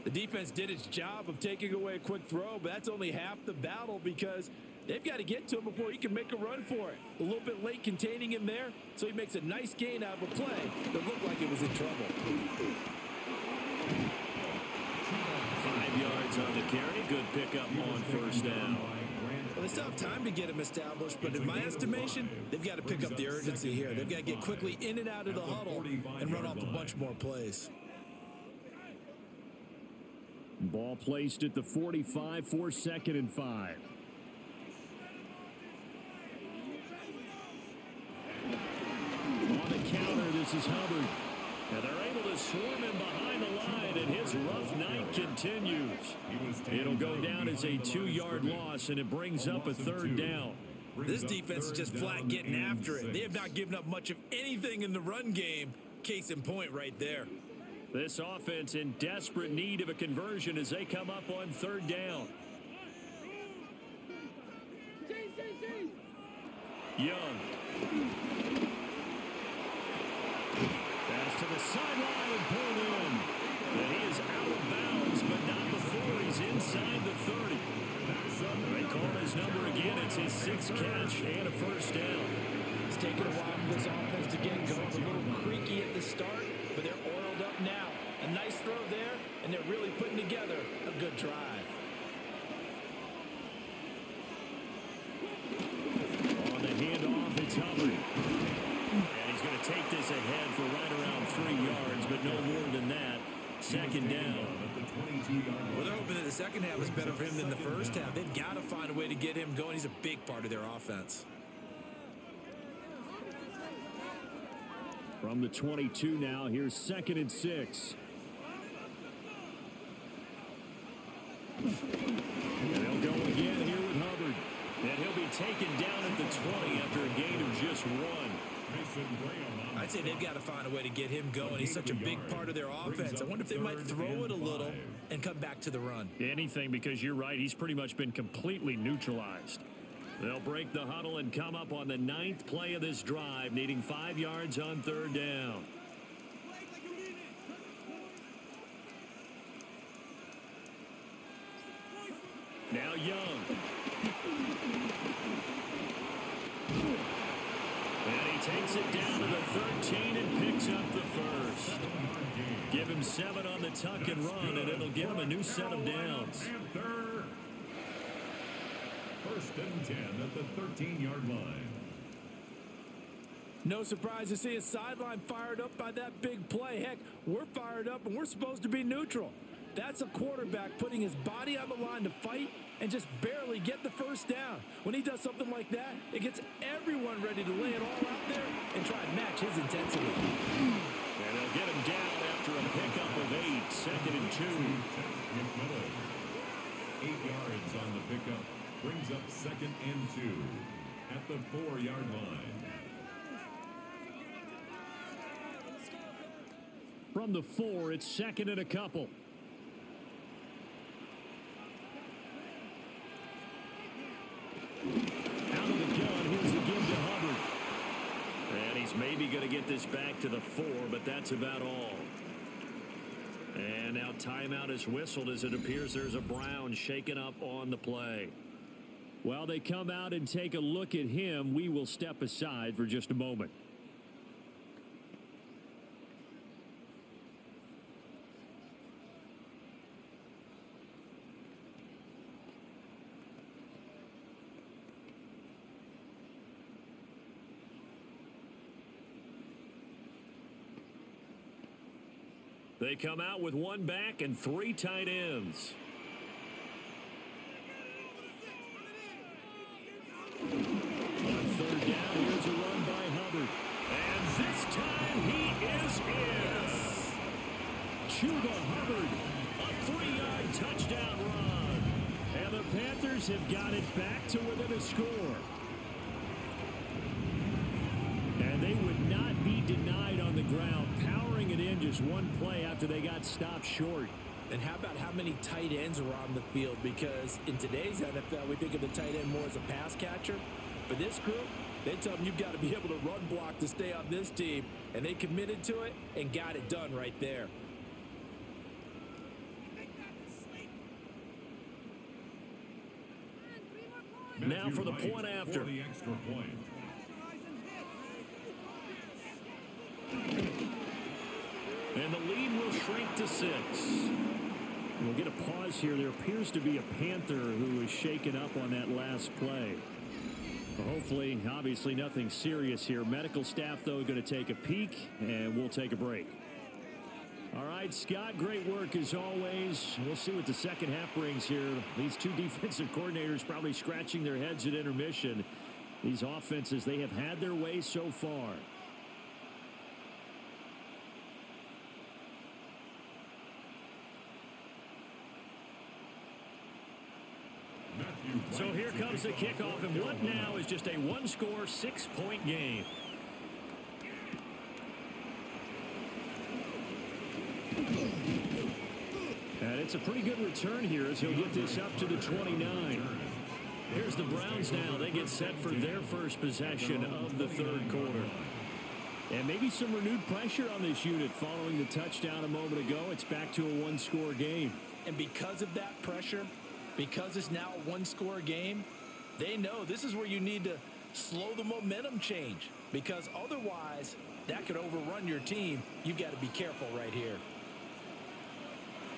The defense did its job of taking away a quick throw, but that's only half the battle because they've got to get to him before he can make a run for it. A little bit late containing him there, so he makes a nice gain out of a play that looked like it was in trouble. 5 yards on the carry. Good pickup on first down. Well, they still have time to get him established, but in my estimation, they've got to pick up the urgency here. They've got to get quickly in and out of the huddle and run off a bunch more plays. Ball placed at the 45 for 2nd and 5. On the counter, this is Hubbard. And they're able to swarm him behind the line, and his rough night continues. It'll go down as a 2-yard loss, and it brings up a 3rd down. This defense is just flat getting after it. They have not given up much of anything in the run game. Case in point right there. This offense in desperate need of a conversion as they come up on 3rd down. Young. Pass to the sideline and pulled in. And he is out of bounds, but not before he's inside the 30. They call his number again. It's his 6th catch and a first down. It's taken a while for this offense to get going. A little creaky at the start, but they're oiled up now. A nice throw there, and they're really putting together a good drive. On the handoff, it's Hubbard. And he's going to take this ahead for right around 3 yards, but no more than that. 2nd down. Well, they're hoping that the second half is better for him than the first half. They've got to find a way to get him going. He's a big part of their offense. From the 22 now, here's 2nd and 6. And they'll go again here with Hubbard. And he'll be taken down at the 20 after a gain of just 1. I'd say they've got to find a way to get him going. He's such a big part of their offense. I wonder if they might throw it a little and come back to the run. Anything, because you're right. He's pretty much been completely neutralized. They'll break the huddle and come up on the 9th play of this drive, needing 5 yards on 3rd down. Now Young. And he takes it down to the 13 and picks up the first. Give him 7 on the tuck and run, and it'll give him a new set of downs. First and 10 at the 13-yard line. No surprise to see his sideline fired up by that big play. Heck, we're fired up, and we're supposed to be neutral. That's a quarterback putting his body on the line to fight and just barely get the first down. When he does something like that, it gets everyone ready to lay it all out there and try and match his intensity. And they'll get him down after a pickup of 8, 2nd and 2. 8 yards on the pickup. Brings up 2nd and 2 at the 4-yard line. From the 4, it's 2nd and a couple. Out of the gun, here's the give to Hubbard. And he's maybe going to get this back to the 4, but that's about all. And now timeout is whistled as it appears there's a Brown shaken up on the play. While they come out and take a look at him, we will step aside for just a moment. They come out with one back and 3 tight ends. On third down, here's a run by Hubbard. And this time he is in. Chuba Hubbard, a 3-yard touchdown run. And the Panthers have got it back to within a score. And they would not be denied on the ground, powering it in just one play after they got stopped short. And how about how many tight ends were on the field? Because in today's NFL, we think of the tight end more as a pass catcher. But this group, they tell them you've got to be able to run block to stay on this team. And they committed to it and got it done right there. Now for the point after. For the extra point. And the lead will shrink to 6. We'll get a pause here. There appears to be a Panther who is shaken up on that last play. Hopefully, obviously nothing serious here. Medical staff, though, going to take a peek, and we'll take a break. All right, Scott, great work as always. We'll see what the second half brings here. These two defensive coordinators probably scratching their heads at intermission. These offenses, they have had their way so far. So here comes the kickoff, and what now is just a one-score, 6-point game. And it's a pretty good return here as he'll get this up to the 29. Here's the Browns now. They get set for their first possession of the third quarter. And maybe some renewed pressure on this unit following the touchdown a moment ago. It's back to a one-score game. And because of that pressure, because it's now a one-score game, they know this is where you need to slow the momentum change. Because otherwise, that could overrun your team. You've got to be careful right here.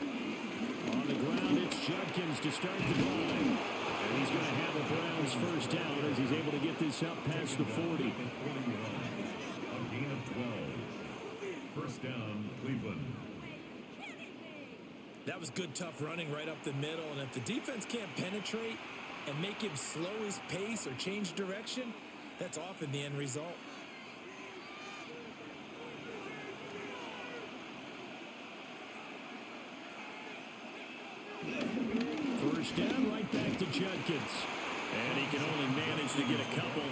On the ground, it's Judkins to start the drive. And he's going to have a Browns first down as he's able to get this up past the 40. A gain of 12. First down, Cleveland. That was good, tough running right up the middle. And if the defense can't penetrate and make him slow his pace or change direction, that's often the end result. First down, right back to Judkins. And he can only manage to get a couple.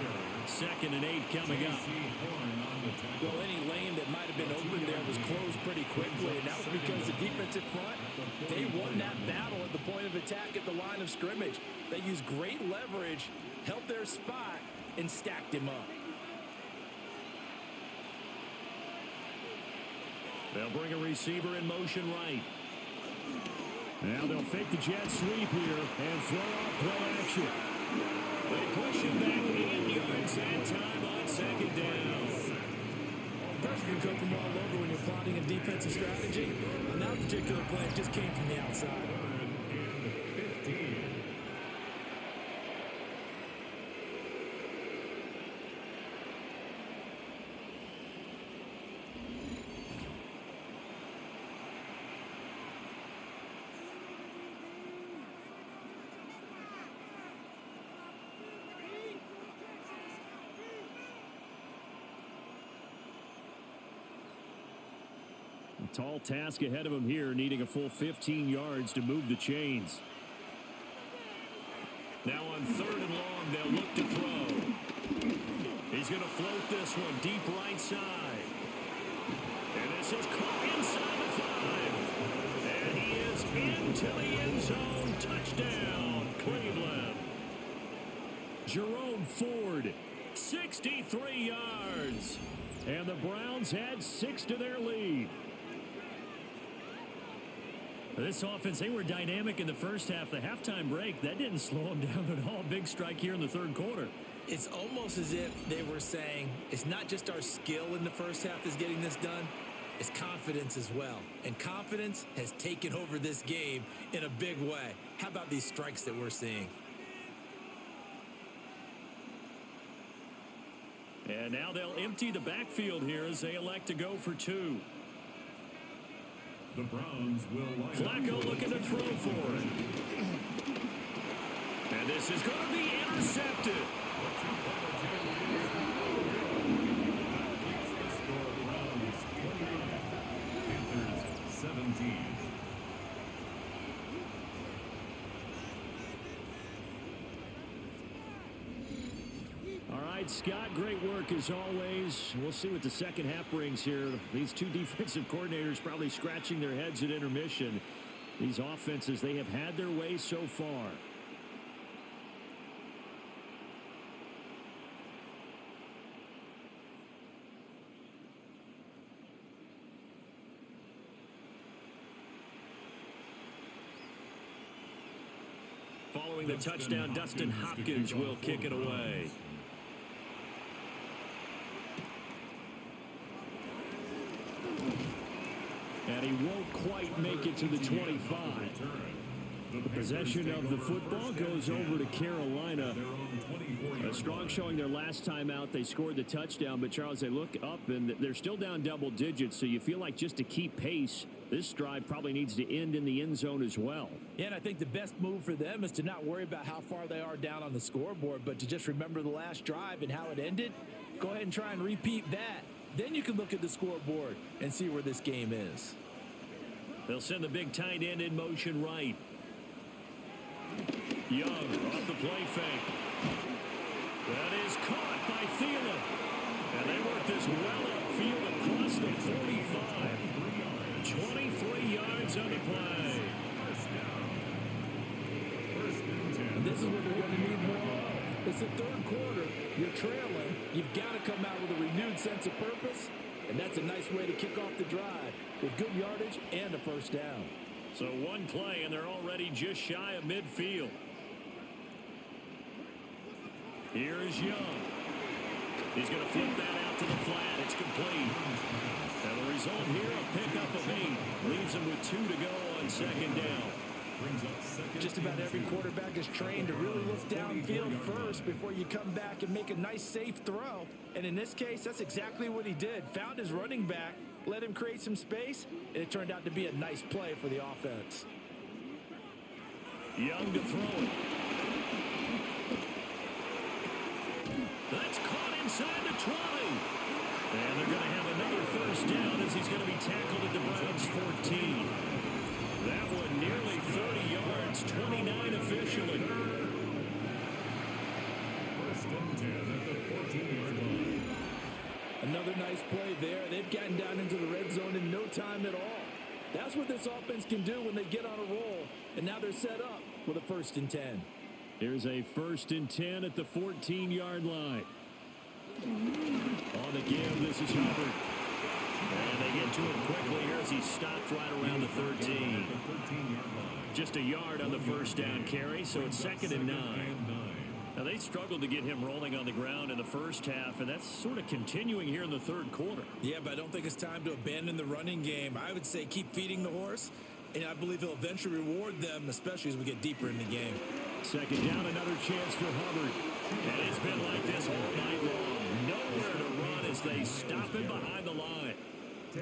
2nd and 8 coming up. Well, any lane that might have been open there was closed pretty quickly, and that was because the defensive front, they won that battle at the point of attack at the line of scrimmage. They used great leverage, held their spot, and stacked him up. They'll bring a receiver in motion right. Now they'll fake the jet sweep here and throw out play action. They push him back 8 yards and time on 2nd down. Pressure can come from all over when you're plotting a defensive strategy. On that particular play, it just came from the outside. Tall task ahead of him here, needing a full 15 yards to move the chains. Now on 3rd and long, they'll look to throw. He's going to float this one deep right side. And this is caught inside the 5. And he is into the end zone. Touchdown, Cleveland. Jerome Ford, 63 yards. And the Browns add 6 to their lead. This offense, they were dynamic in the first half. The halftime break, that didn't slow them down at all. Big strike here in the third quarter. It's almost as if they were saying, it's not just our skill in the first half that's getting this done, it's confidence as well. And confidence has taken over this game in a big way. How about these strikes that we're seeing? And now they'll empty the backfield here as they elect to go for 2. The Browns will line Flacco looking to throw for it. And this is going to be intercepted. Browns 29, Panthers 17. All right, Scott, great work as always. We'll see what the second half brings here. These two defensive coordinators probably scratching their heads at intermission. These offenses, they have had their way so far. Following the touchdown, Dustin Hopkins will kick it away. And he won't quite make it to the 25. The possession of the football goes over to Carolina. A strong showing their last time out. They scored the touchdown, but Charles, they look up and they're still down double digits, so you feel like just to keep pace, this drive probably needs to end in the end zone as well. Yeah, and I think the best move for them is to not worry about how far they are down on the scoreboard, but to just remember the last drive and how it ended. Go ahead and try and repeat that. Then you can look at the scoreboard and see where this game is. They'll send the big tight end in motion right. Young off the play fake. That is caught by Thielen. And they work this well upfield across the 45. 23 yards on the play. And this is what they're going to need more of. It's the third quarter. You're trailing. You've got to come out with a renewed sense of purpose. And that's a nice way to kick off the drive with good yardage and a first down. So one play, and they're already just shy of midfield. Here is Young. He's going to flip that out to the flat. It's complete. And the result here, a pickup of 8. Leaves him with 2 to go on second down. Just about every quarterback is trained to really look downfield first before you come back and make a nice, safe throw. And in this case, that's exactly what he did. Found his running back, let him create some space, and it turned out to be a nice play for the offense. Young to throw it. That's caught inside the 20. And they're going to have another first down as he's going to be tackled at the Browns 14. That one nearly 30 yards, 29 officially. First and 10 at the 14-yard line. Another nice play there. They've gotten down into the red zone in no time at all. That's what this offense can do when they get on a roll. And now they're set up with a first and 10. Here's a first and 10 at the 14-yard line. On the give, this is Hubbard. And they get to him quickly here as he stopped right around the 13. Just a yard on the first down carry, so it's 2nd and 9. Now, they struggled to get him rolling on the ground in the first half, and that's sort of continuing here in the third quarter. Yeah, but I don't think it's time to abandon the running game. I would say keep feeding the horse, and I believe he'll eventually reward them, especially as we get deeper in the game. 2nd down, another chance for Hubbard. And it's been like this all night long. Nowhere to run as they stop him behind the line.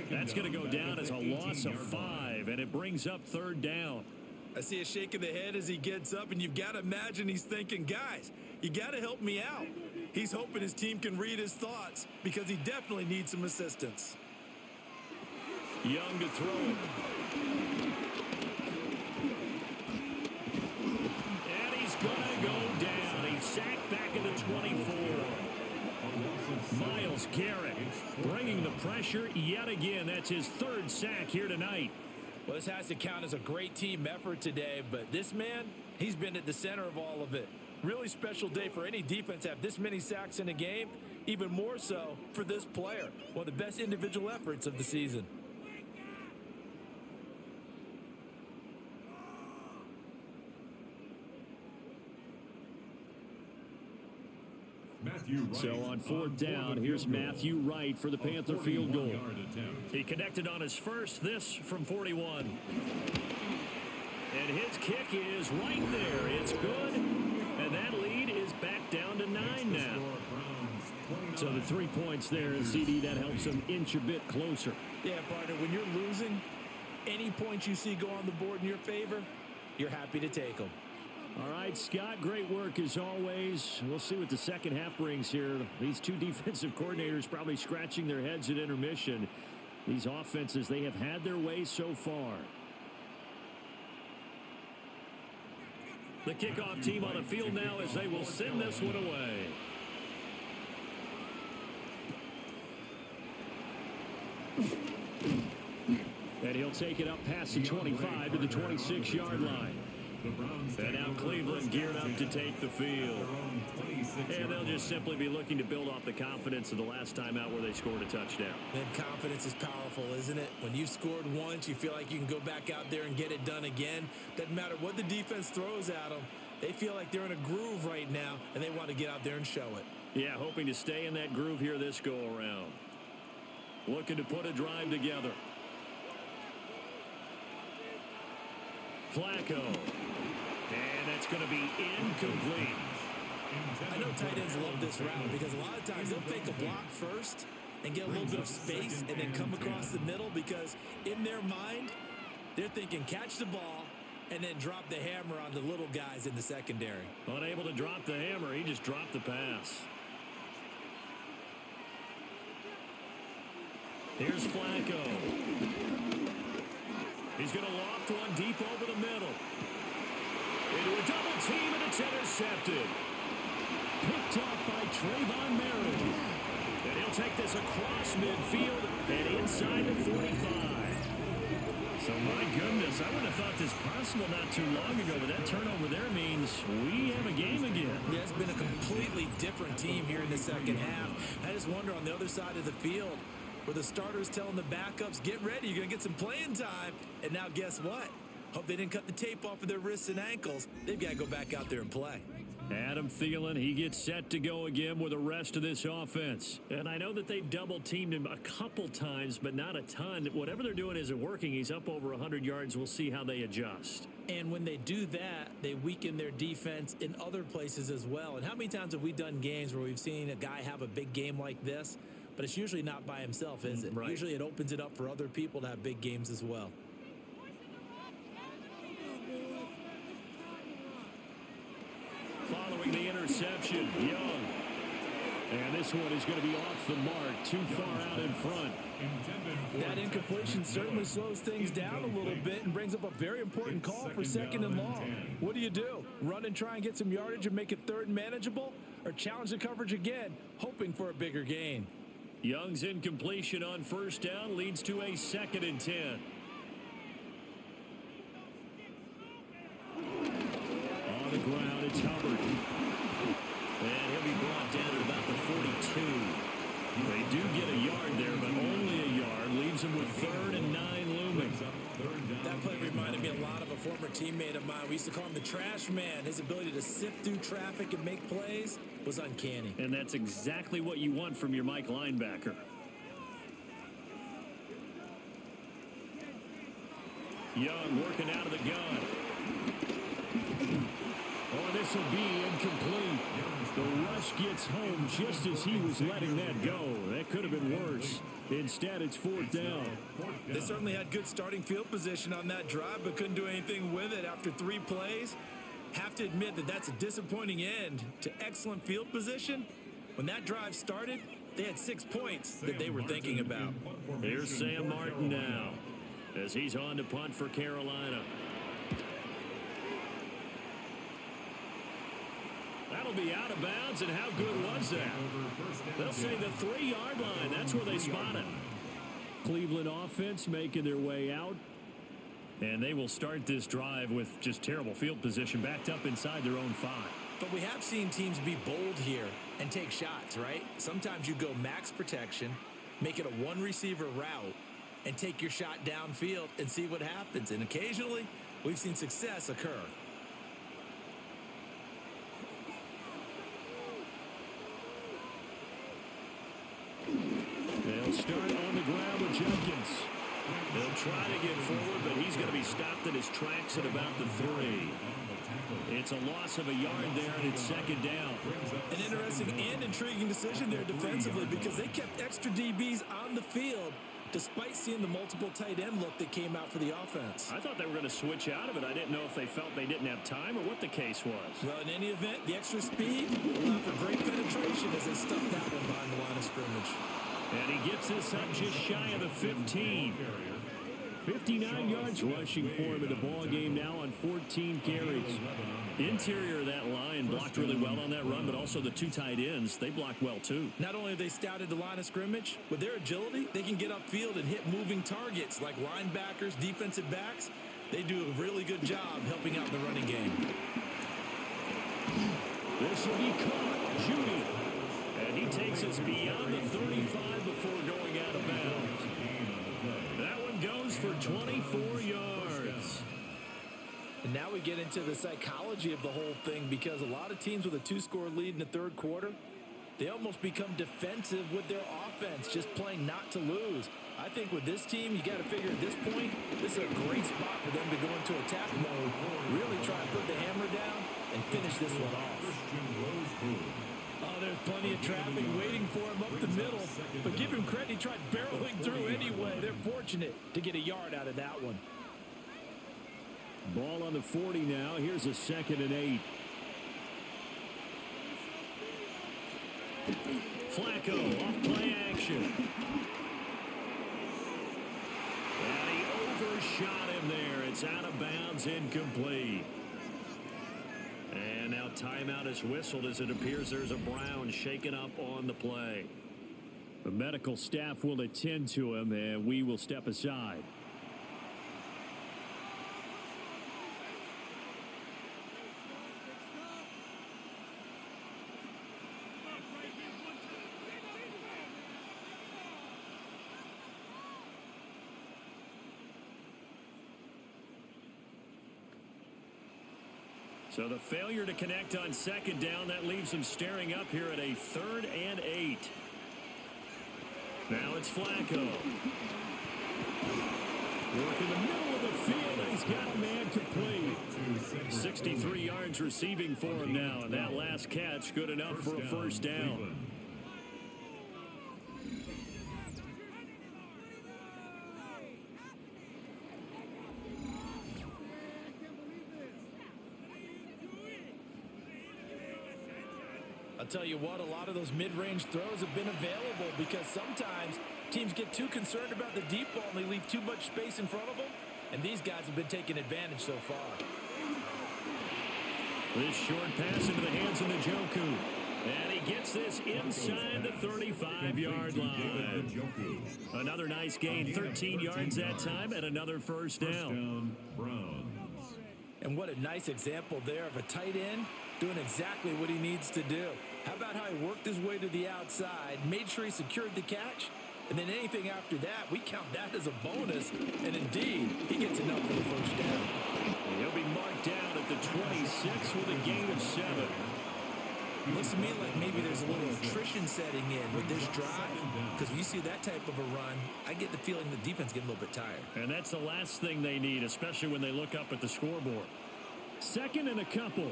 That's going to go down as a loss of 5, and it brings up 3rd down. I see a shake of the head as he gets up, and you've got to imagine he's thinking, guys, you got to help me out. He's hoping his team can read his thoughts because he definitely needs some assistance. Young to throw it. And he's going to go down. He's sacked back at the 24. Myles Garrett bringing the pressure yet again. That's his 3rd sack here tonight. Well, this has to count as a great team effort today, but this man, he's been at the center of all of it. Really special day for any defense to have this many sacks in a game, even more so for this player. One of the best individual efforts of the season. So on 4th down, here's Matthew Wright for the Panther field goal. He connected on his first, this from 41. And his kick is right there. It's good. And that lead is back down to 9 now. So the 3 points there, CD, that helps them inch a bit closer. Yeah, partner, when you're losing, Any points you see go on the board in your favor, you're happy to take them. All right, Scott, great work as always. We'll see what the second half brings here. These two defensive coordinators probably scratching their heads at intermission. These offenses, they have had their way so far. The kickoff team on the field now as they will send this one away. And he'll take it up past the 25 to the 26-yard line. And now Cleveland geared up to take the field. And they'll just simply be looking to build off the confidence of the last time out where they scored a touchdown. And confidence is powerful, isn't it? When you've scored once, you feel like you can go back out there and get it done again. Doesn't matter what the defense throws at them. They feel like they're in a groove right now, and they want to get out there and show it. Yeah, hoping to stay in that groove here this go-around. Looking to put a drive together. Flacco. And that's going to be incomplete. I know tight ends love this route because a lot of times they'll fake a block first and get a little bit of space and then come across the middle because in their mind, they're thinking catch the ball and then drop the hammer on the little guys in the secondary. Unable to drop the hammer, he just dropped the pass. Here's Flacco. He's going to loft one deep over the middle. Into a double team, and it's intercepted. Picked off by Trayvon Merritt. And he'll take this across midfield and inside the 45. So, my goodness, I wouldn't have thought this possible not too long ago, but that turnover there means we have a game again. Yeah, it's been a completely different team here in the second half. I just wonder on the other side of the field, where the starters telling the backups, get ready, you're going to get some playing time. And now guess what? Hope they didn't cut the tape off of their wrists and ankles. They've got to go back out there and play. Adam Thielen, he gets set to go again with the rest of this offense. And I know that they've double-teamed him a couple times, but not a ton. Whatever they're doing isn't working. He's up over 100 yards. We'll see how they adjust. And when they do that, they weaken their defense in other places as well. And how many times have we done games where we've seen a guy have a big game like this? But it's usually not by himself, is it? Right. Usually it opens it up for other people to have big games as well. Following the interception, Young. And this one is going to be off the mark, too far out in front. That incompletion certainly slows things down a little bit and brings up a very important call for second and long. What do? Run and try and get some yardage and make it third and manageable? Or challenge the coverage again, hoping for a bigger gain? Young's incompletion on first down leads to a 2nd and 10. On the ground, it's Hubbard. And he'll be brought down at about the 42. They do get a yard there, but only a yard. Leaves them with 3rd and 9 looming. That play reminded me a lot of a former teammate of mine. We used to call him the trash man. His ability to sift through traffic and make plays was uncanny. And that's exactly what you want from your Mike linebacker. Young working out of the gun. Oh, this will be incomplete. The rush gets home just as he was letting that go. That could have been worse. Instead, it's 4th down. They certainly had good starting field position on that drive, but couldn't do anything with it after 3 plays. Have to admit that that's a disappointing end to excellent field position. When that drive started, they had 6 points that they were thinking about. Here's Sam Martin now as he's on to punt for Carolina. That'll be out of bounds, and how good was that? They'll say the 3-yard line. That's where they spot it. Cleveland offense making their way out. And they will start this drive with just terrible field position backed up inside their own 5. But we have seen teams be bold here and take shots, right? Sometimes you go max protection, make it a one-receiver route, and take your shot downfield and see what happens. And occasionally, we've seen success occur. They'll start on the ground with Jenkins. They'll try to get forward, but he's going to be stopped in his tracks at about the 3. It's a loss of a yard there, and it's 2nd down. An interesting and intriguing decision there defensively because they kept extra DBs on the field despite seeing the multiple tight end look that came out for the offense. I thought they were going to switch out of it. I didn't know if they felt they didn't have time or what the case was. Well, in any event, the extra speed allowed for great penetration as they stuffed that one behind the line of scrimmage. And he gets this up just shy of the 15. 59 yards rushing for him in the ball game now on 14 carries. Interior of that line blocked really well on that run, but also the two tight ends, they blocked well too. Not only have they scouted the line of scrimmage, with their agility, they can get upfield and hit moving targets like linebackers, defensive backs. They do a really good job helping out in the running game. This will be caught. Jeudy. And he takes us beyond the 35 before going out of bounds. That one goes for 24 yards. And now we get into the psychology of the whole thing, because a lot of teams with a two-score lead in the third quarter, they almost become defensive with their offense, just playing not to lose. I think with this team, you got to figure at this point, this is a great spot for them to go into attack mode, really try and put the hammer down and finish this one off. Oh, there's plenty of traffic waiting for him up the middle. But give him credit, he tried barreling through anyway. They're fortunate to get a yard out of that one. Ball on the 40 now. Here's a 2nd and 8. Flacco off play action. And he overshot him there. It's out of bounds, incomplete. And now timeout is whistled as it appears there's a Brown shaken up on the play. The medical staff will attend to him, and we will step aside. So the failure to connect on 2nd down, that leaves him staring up here at a 3rd and 8. Now it's Flacco. Work in the middle of the field, and he's got a man complete. 63 yards receiving for him now, and that last catch good enough for a 1st down. I'll tell you what, a lot of those mid-range throws have been available because sometimes teams get too concerned about the deep ball and they leave too much space in front of them, and these guys have been taking advantage so far. This short pass into the hands of Njoku. And he gets this inside the 35-yard line. Another nice gain, 13 yards that time, and another 1st down. And what a nice example there of a tight end doing exactly what he needs to do. How about how he worked his way to the outside, made sure he secured the catch, and then anything after that, we count that as a bonus. And indeed, he gets enough for the 1st down. He'll be marked down at the 26 with a gain of 7. Looks to me like maybe there's a little attrition setting in with this drive, because when you see that type of a run, I get the feeling the defense getting a little bit tired. And that's the last thing they need, especially when they look up at the scoreboard. 2nd and a couple.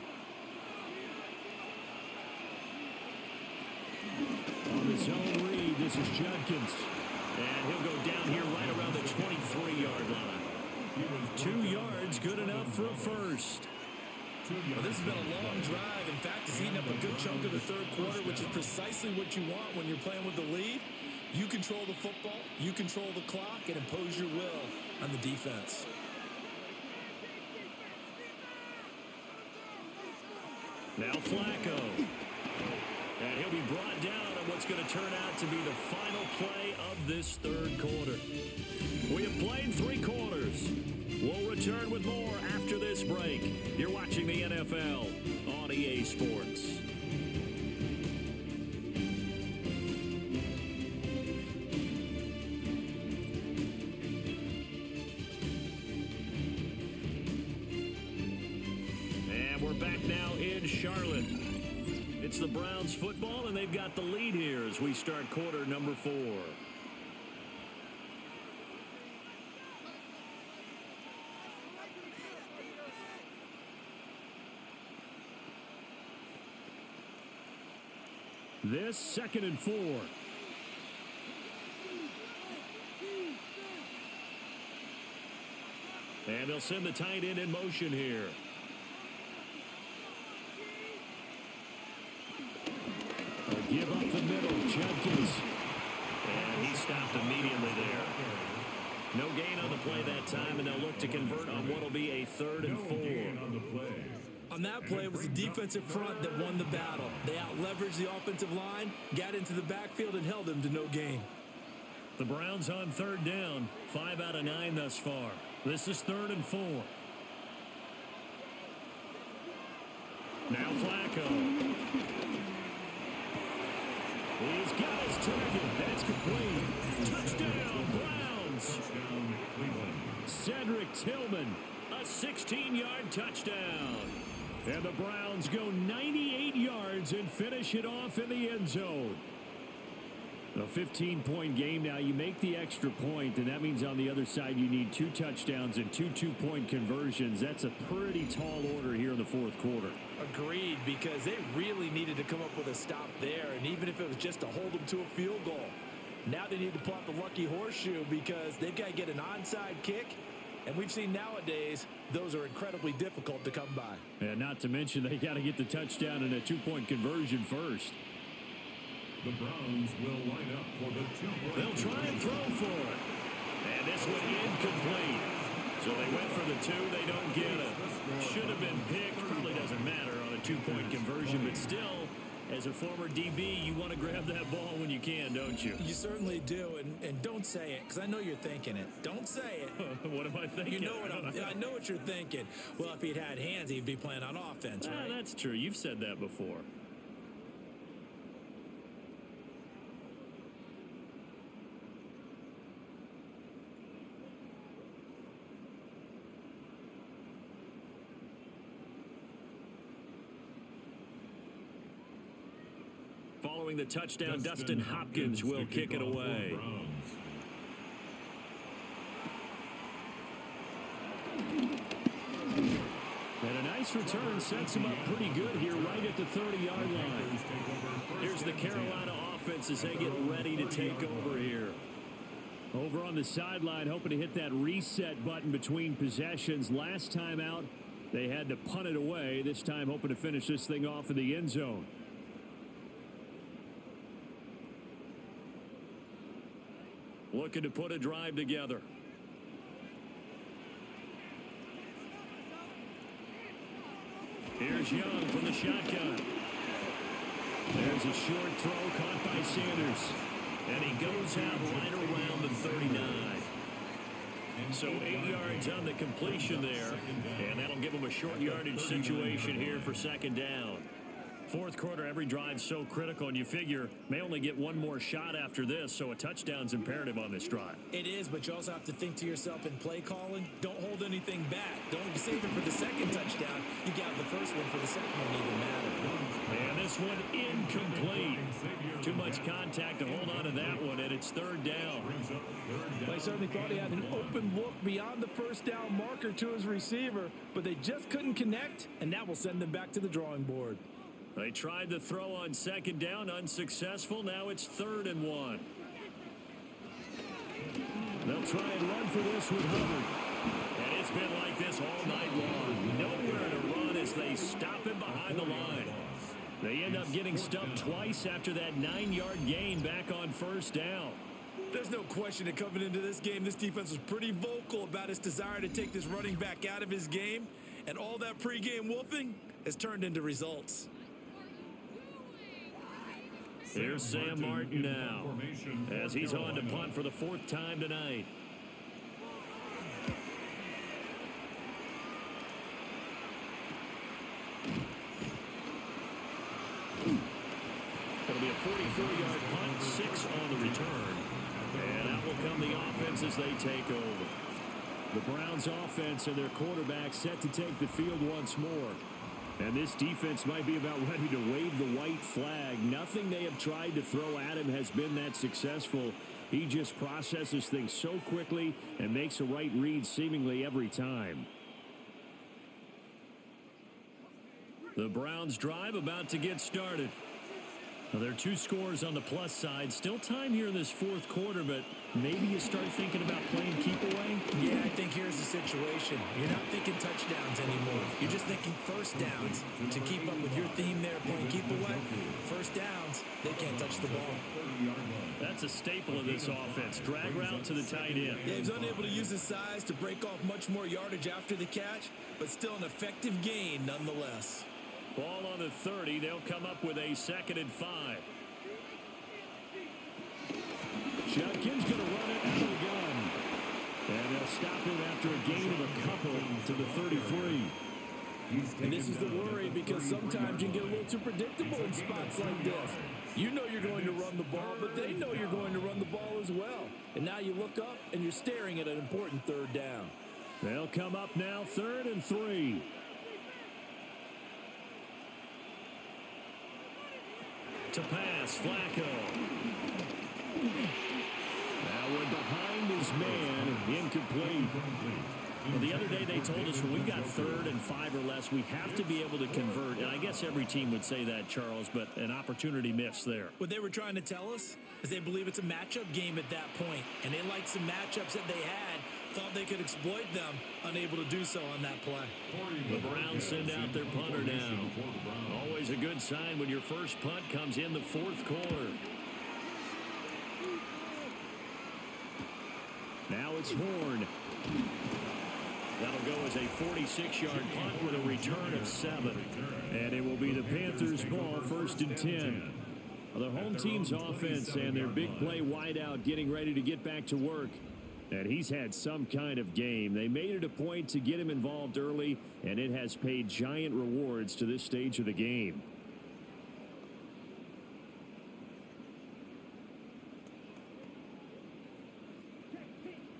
On the zone read, this is Judkins. And he'll go down here right around the 23-yard line. 2 yards, good enough for a 1st. Well, this has been a long drive. In fact, it's eaten up a good chunk of the third quarter, which is precisely what you want when you're playing with the lead. You control the football, you control the clock, and impose your will on the defense. Now Flacco. And he'll be brought down on what's going to turn out to be the final play of this third quarter. We have played 3 quarters. We'll return with more after this break. You're watching the NFL on EA Sports. And we're back now in Charlotte. It's the Browns football, and they've got the lead here as we start quarter number 4. This 2nd and 4. And they'll send the tight end in motion here. They'll give up the middle. Judkins. And he stopped immediately there. No gain on the play that time, and they'll look to convert on what will be a 3rd and 4. On that play, it was the defensive front that won the battle. They out-leveraged the offensive line, got into the backfield, and held them to no gain. The Browns on 3rd down, 5 out of 9 thus far. This is 3rd and 4. Now Flacco. He's got his target. That's complete. Touchdown, Browns. Touchdown, Cleveland. Cedric Tilman, a 16-yard touchdown. And the Browns go 98 yards and finish it off in the end zone. A 15-point game now. You make the extra point, and that means on the other side you need 2 touchdowns and 2 two-point conversions. That's a pretty tall order here in the 4th quarter. Agreed, because they really needed to come up with a stop there, and even if it was just to hold them to a field goal. Now they need to pull out the lucky horseshoe because they've got to get an onside kick, and we've seen nowadays those are incredibly difficult to come by. And not to mention they got to get the touchdown and a 2-point conversion first. The Browns will line up for the 2-point. They'll try and throw for it. And this one incomplete. So they went for the 2. They don't get it. Should have been picked. Probably doesn't matter on a 2-point conversion. But still, as a former DB, you want to grab that ball when you can, don't you? You certainly do. And don't say it, because I know you're thinking it. Don't say it. What am I thinking? You know what I know what you're thinking. Well, if he'd had hands, he'd be playing on offense, right? That's true. You've said that before. Following the touchdown, Dustin Hopkins will kick it away. And a nice return sets him up pretty good here right at the 30-yard line. Here's the Carolina offense as they get ready to take over here. Over on the sideline, hoping to hit that reset button between possessions. Last time out, they had to punt it away. This time hoping to finish this thing off in the end zone. Looking to put a drive together. Here's Young from the shotgun. There's a short throw caught by Sanders. And he goes out right around the 39. So 8 yards on the completion there. And that'll give him a short yardage situation here for 2nd down. 4th quarter, every drive's so critical, and you figure may only get one more shot after this, so a touchdown's imperative on this drive. It is, but you also have to think to yourself in play calling, don't hold anything back. Don't save it for the 2nd touchdown. You got the first one for the 2nd one, even matter. And this one incomplete. Too much contact to hold on to that one, and it's 3rd down. They certainly thought he had an open look beyond the 1st down marker to his receiver, but they just couldn't connect, and that will send them back to the drawing board. They tried to throw on 2nd down, unsuccessful. Now it's 3rd and 1. They'll try and run for this with Hubbard. And it's been like this all night long. Nowhere to run as they stop him behind the line. They end up getting stuffed twice after that 9-yard gain back on 1st down. There's no question that coming into this game, this defense was pretty vocal about its desire to take this running back out of his game. And all that pregame wolfing has turned into results. Here's Sam Martin now, as he's on to punt for the 4th time tonight. It'll be a 44-yard punt, 6 on the return. And out will come the offense as they take over. The Browns offense and their quarterback set to take the field once more. And this defense might be about ready to wave the white flag. Nothing they have tried to throw at him has been that successful. He just processes things so quickly and makes a right read seemingly every time. The Browns drive about to get started. Well, there are 2 scores on the plus side. Still time here in this fourth quarter, but maybe you start thinking about playing keep away? Yeah, I think here's the situation. You're not thinking touchdowns anymore. You're just thinking first downs. To keep up with your theme there, playing keep away, first downs, they can't touch the ball. That's a staple of this offense. Drag route to the tight end. Yeah, he's unable to use his size to break off much more yardage after the catch, but still an effective gain nonetheless. Ball on the 30. They'll come up with a 2nd and 5. Judkins going to run it out of the gun. And they'll stop him after a gain of a couple to the 33. And this is the worry because sometimes you can get a little too predictable in spots like this. You know you're going to run the ball, but they know you're going to run the ball as well. And now you look up and you're staring at an important 3rd down. They'll come up now 3rd and 3. To pass, Flacco. Now we're behind his man, incomplete. Well, the other day they told us when we've got 3rd and 5 or less, we have to be able to convert. And I guess every team would say that, Charles, but an opportunity missed there. What they were trying to tell us is they believe it's a matchup game at that point, and they liked some matchups that they had, thought they could exploit them, unable to do so on that play. The Browns send out their punter now. Always a good sign when your first punt comes in the 4th quarter. Now it's Horn. That'll go as a 46-yard punt with a return of 7. And it will be the Panthers' ball, 1st and 10. The home team's offense and their big play wideout getting ready to get back to work. And he's had some kind of game. They made it a point to get him involved early, and it has paid giant rewards to this stage of the game.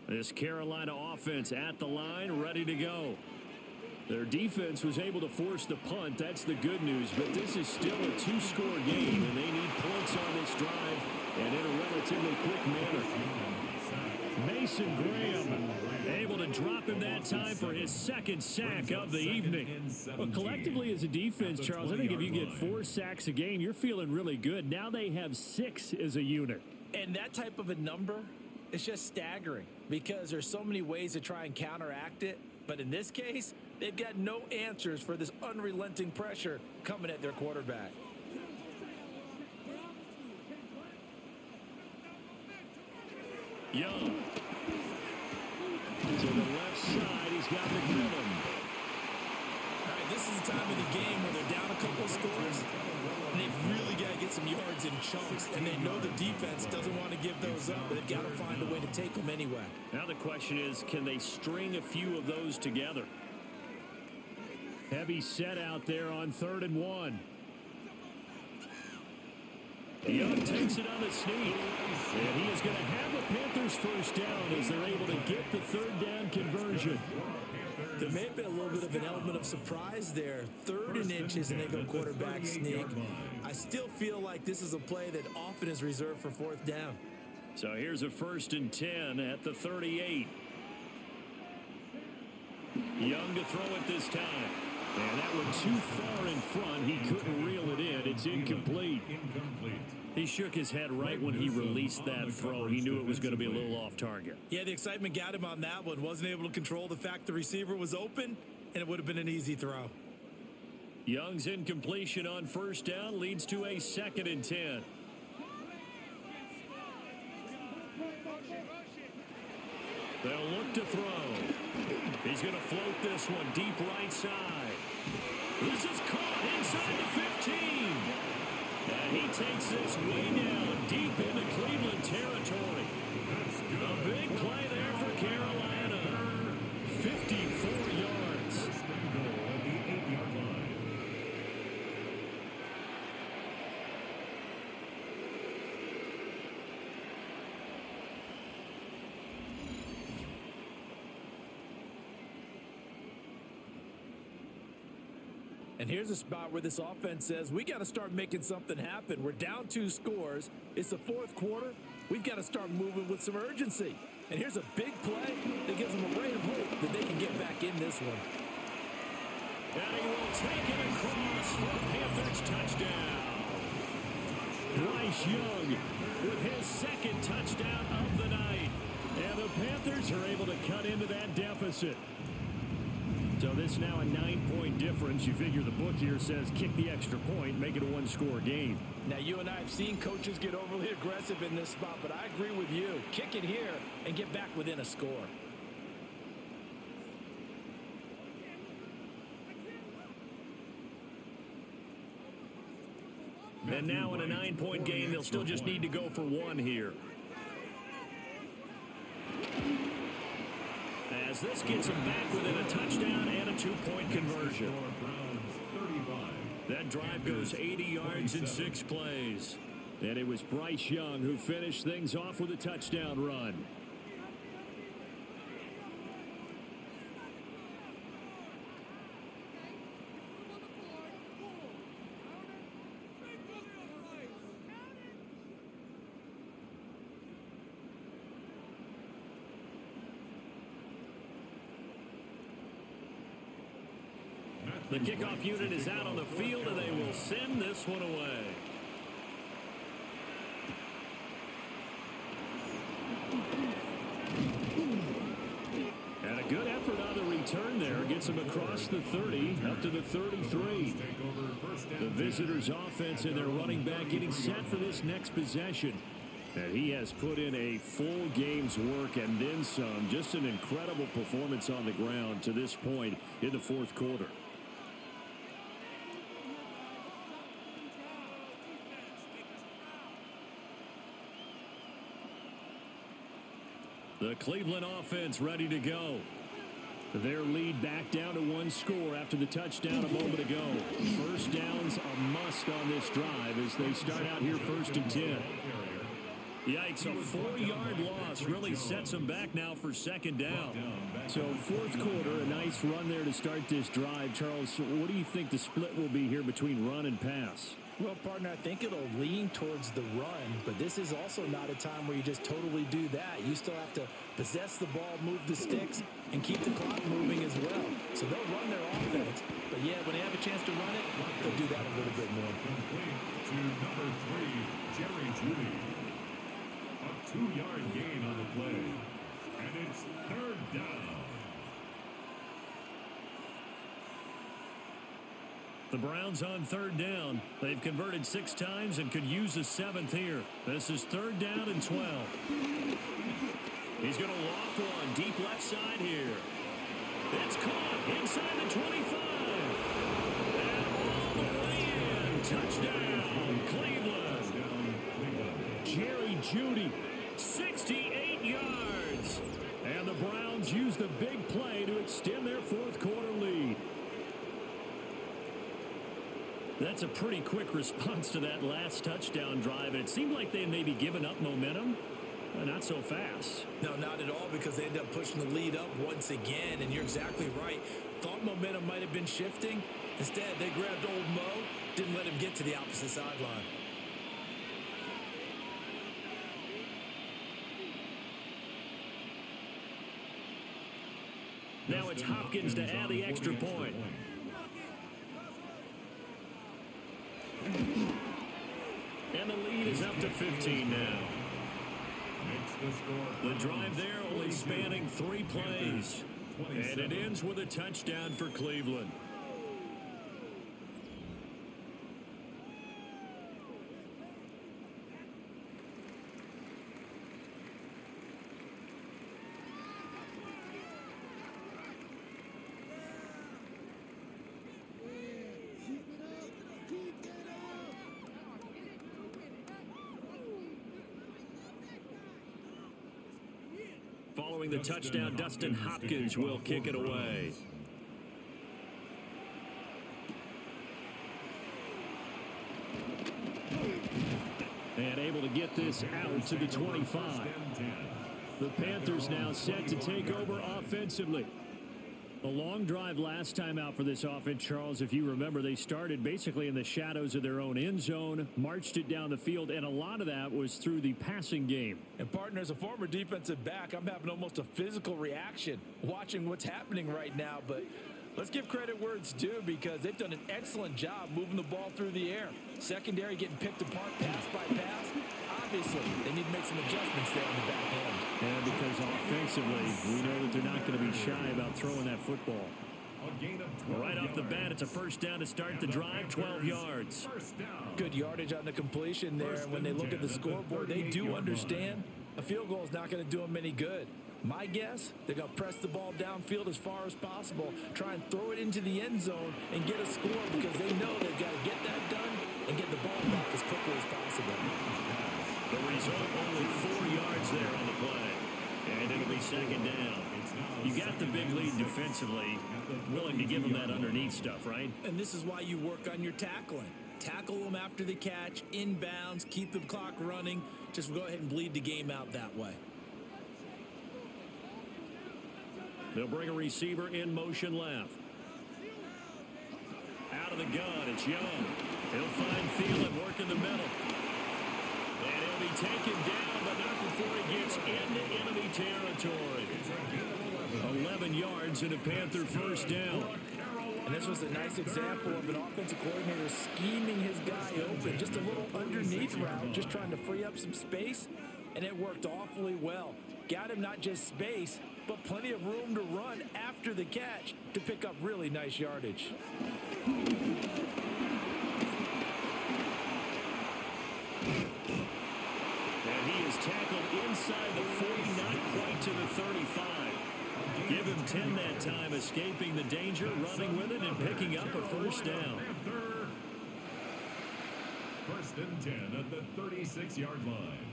This Carolina offense at the line, ready to go. Their defense was able to force the punt. That's the good news. But this is still a 2-score game, and they need points on this drive and in a relatively quick manner. Mason Graham able to drop him that time for his 2nd sack of the evening. Well, collectively as a defense, Charles, I think if you get 4 sacks a game, you're feeling really good. Now they have 6 as a unit. And that type of a number, it's just staggering because there's so many ways to try and counteract it. But in this case, they've got no answers for this unrelenting pressure coming at their quarterback. Young. To the left side, he's got McMillan. All right, this is the time of the game where they're down a couple of scores, and they've really got to get some yards in chunks, and they know the defense doesn't want to give those up, but they've got to find a way to take them anyway. Now the question is, can they string a few of those together? Heavy set out there on 3rd and 1. Young takes it on the sneak, and he is going to have a Panthers first down as they're able to get the 3rd down conversion. There may have been a little bit of an element of surprise there. 3rd and inches, and they go quarterback sneak. I still feel like this is a play that often is reserved for 4th down. So here's a 1st and 10 at the 38. Young to throw it this time. And that one too far in front. He couldn't reel it in. It's incomplete. He shook his head right when he released that throw. He knew it was going to be a little off target. Yeah, the excitement got him on that one. Wasn't able to control the fact the receiver was open, and it would have been an easy throw. Young's incompletion on 1st down leads to a 2nd and 10. They'll look to throw. He's going to float this one deep right side. This is caught inside the 15. And he takes this way down deep into Cleveland territory. A big play there for Carolina. 54 yards. And here's a spot where this offense says, we got to start making something happen. We're down 2 scores. It's the 4th quarter. We've got to start moving with some urgency. And here's a big play that gives them a ray of hope that they can get back in this one. And he will take it across for a Panthers touchdown. Bryce Young with his second touchdown of the night. And the Panthers are able to cut into that deficit. So this now a 9-point difference. You figure the book here says kick the extra point, make it a one-score game. Now, you and I have seen coaches get overly aggressive in this spot, but I agree with you. Kick it here and get back within a score. And now in a 9-point game, they'll still just need to go for one here. As this gets them back within a touchdown and a 2-point conversion. That drive goes 80 yards in 6 plays. And it was Bryce Young who finished things off with a touchdown run. The kickoff unit is out on the field, and they will send this one away. And a good effort on the return there. Gets him across the 30, up to the 33. The visitors' offense and their running back getting set for this next possession. And he has put in a full game's work and then some. Just an incredible performance on the ground to this point in the fourth quarter. The Cleveland offense ready to go. Their lead back down to 1 score after the touchdown a moment ago. First down's a must on this drive as they start out here 1st and 10. Yikes, a 4-yard loss really sets them back now for 2nd down. So fourth quarter, a nice run there to start this drive. Charles, what do you think the split will be here between run and pass? Well, partner, I think it'll lean towards the run, but this is also not a time where you just totally do that. You still have to possess the ball, move the sticks, and keep the clock moving as well. So they'll run their offense, but yeah, when they have a chance to run it, they'll do that a little bit more. Complete to number 3, Jeudy. A 2-yard gain on the play, and it's 3rd down. The Browns on 3rd down. They've converted 6 times and could use a 7th here. This is 3rd down and 12. He's going to loft one deep left side here. It's caught inside the 25. And all the way in. Touchdown, Cleveland. Jerry Jeudy, 68 yards. And the Browns use the big play to extend their fourth quarter lead. That's a pretty quick response to that last touchdown drive. And it seemed like they had maybe given up momentum. Not so fast. No, not at all, because they ended up pushing the lead up once again. And you're exactly right. Thought momentum might have been shifting. Instead, they grabbed old Mo, didn't let him get to the opposite sideline. Now it's Hopkins to add the extra point. And the lead is up to 15 now. The drive there only spanning 3 plays. And it ends with a touchdown for Cleveland. Following the touchdown, Dustin Hopkins will kick it away. And able to get this out to the 25. The Panthers now set to take over offensively. A long drive last time out for this offense, Charles. If you remember, they started basically in the shadows of their own end zone, marched it down the field, and a lot of that was through the passing game. And partner, as a former defensive back, I'm having almost a physical reaction watching what's happening right now. But Let's give credit where it's due because they've done an excellent job moving the ball through the air. Secondary getting picked apart pass by pass. Obviously, they need to make some adjustments there on the back end. And because offensively, we know that they're not going to be shy about throwing that football. Right off the bat, it's a first down to start the drive, 12 yards. Good yardage on the completion there. And when they look at the scoreboard, they do understand a field goal is not going to do them any good. My guess, they're going to press the ball downfield as far as possible, try and throw it into the end zone and get a score because they know they've got to get that done and get the ball back as quickly as possible. The result, only 4 yards there on the play. And it'll be second down. You got the big lead defensively, willing to give them that underneath stuff, right? And this is why you work on your tackling. Tackle them after the catch, inbounds, keep the clock running. Just go ahead and bleed the game out that way. They'll bring a receiver in motion left. Out of the gun, it's Young. He'll find Thielen, work in the middle. And he'll be taken down, but not before he gets into enemy territory. 11 yards and a Panther first down. And this was a nice example of an offensive coordinator scheming his guy open. Just a little underneath route, just trying to free up some space, and it worked awfully well. Got him not just space, but plenty of room to run after the catch to pick up really nice yardage. And he is tackled inside the 40, not quite to the 35. Give him 10 that time, escaping the danger, running with it, and picking up a first down. First and 10 at the 36-yard line.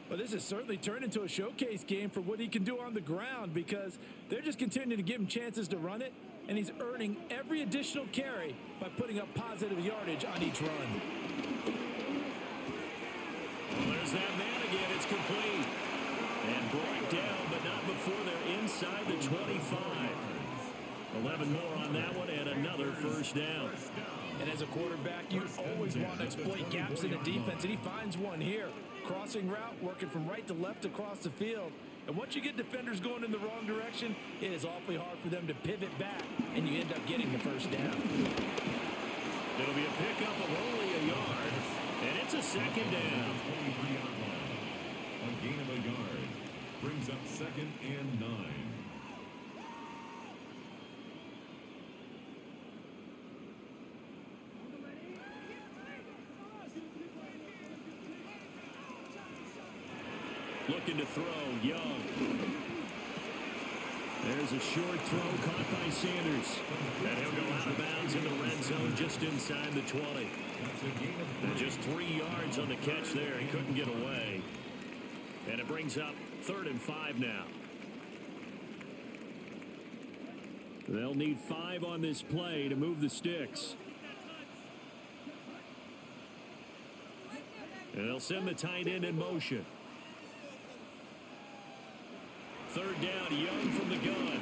Well, this has certainly turned into a showcase game for what he can do on the ground because they're just continuing to give him chances to run it, and he's earning every additional carry by putting up positive yardage on each run. Well, there's that man again. It's complete. And brought down, but not before they're inside the 25. 11 more on that one, and another first down. And as a quarterback, you always want to exploit gaps in the defense, and he finds one here. Crossing route, working from right to left across the field. And once you get defenders going in the wrong direction, it is awfully hard for them to pivot back, and you end up getting the first down. It'll be a pickup of only a yard, and it's a second down. A gain of a yard brings up second and 9. Looking to throw, Young. There's a short throw caught by Sanders. And he'll go out of bounds in the red zone just inside the 20. And just 3 yards on the catch there. He couldn't get away. And it brings up 3rd and 5 now. They'll need 5 on this play to move the sticks. And they'll send the tight end in motion. 3rd down, Young from the gun.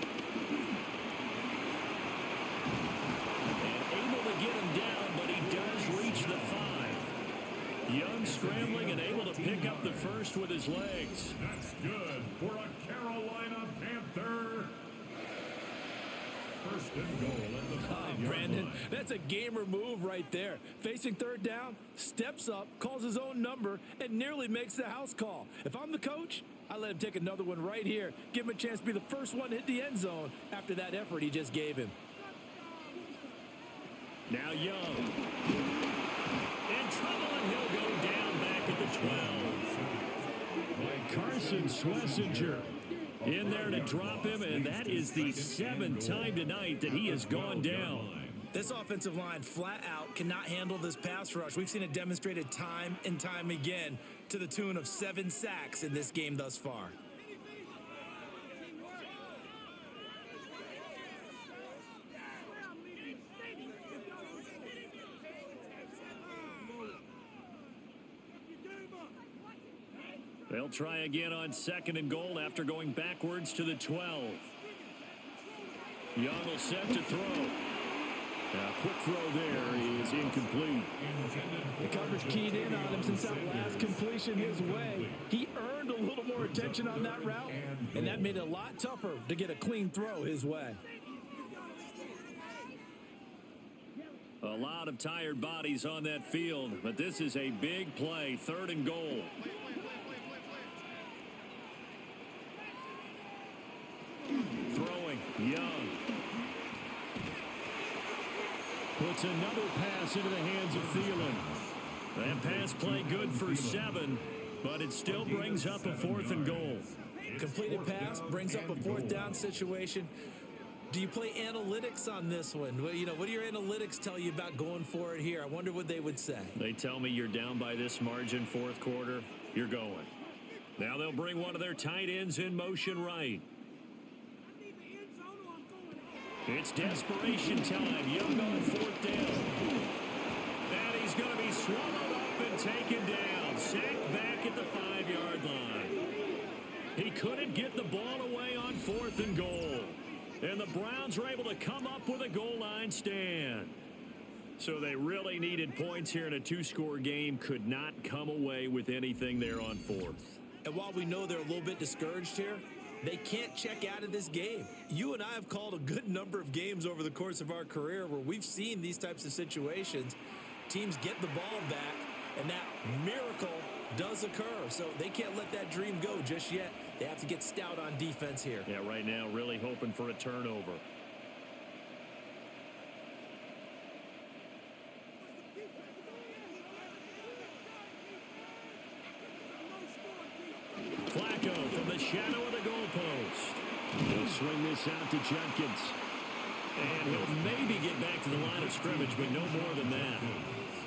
And able to get him down, but he does reach the 5. Young scrambling and able to pick up the first with his legs. That's good for a Carolina Panther. First and goal at the 5-yard Brandon, line. that's a gamer move right there. Facing 3rd down, steps up, calls his own number, and nearly makes the house call. If I'm the coach, I let him take another one right here. Give him a chance to be the first one to hit the end zone after that effort he just gave him. Now Young. In trouble, and he'll go down back at the 12. Carson Schlesinger in there to drop him, and that is the 7th time tonight that he has gone down. This offensive line flat out cannot handle this pass rush. We've seen it demonstrated time and time again to the tune of 7 sacks in this game thus far. They'll try again on 2nd and goal after going backwards to the 12. Young will set to throw. Quick throw there is incomplete. The coverage keyed in on him since that last completion his way. He earned a little more attention on that route, and that made it a lot tougher to get a clean throw his way. A lot of tired bodies on that field, but this is a big play, 3rd and goal. Throwing, Young. Puts another pass into the hands of Thielen. That pass play good for 7, but it still brings up a 4th and goal. Completed pass brings up a 4th down situation. Do you play analytics on this one? Well, what do your analytics tell you about going for it here? I wonder what they would say. They tell me you're down by this margin 4th quarter, you're going. Now they'll bring one of their tight ends in motion right. It's desperation time. Young on 4th down. And he's going to be swallowed up and taken down. Sacked back at the 5-yard line. He couldn't get the ball away on 4th and goal. And the Browns are able to come up with a goal line stand. So they really needed points here in a 2-score game. Could not come away with anything there on 4th. And while we know they're a little bit discouraged here, they can't check out of this game. You and I have called a good number of games over the course of our career where we've seen these types of situations. Teams get the ball back, and that miracle does occur. So they can't let that dream go just yet. They have to get stout on defense here. Yeah, right now really hoping for a turnover. Flacco from the shadow of the goalpost. He'll swing this out to Jenkins. And he'll maybe get back to the line of scrimmage, but no more than that.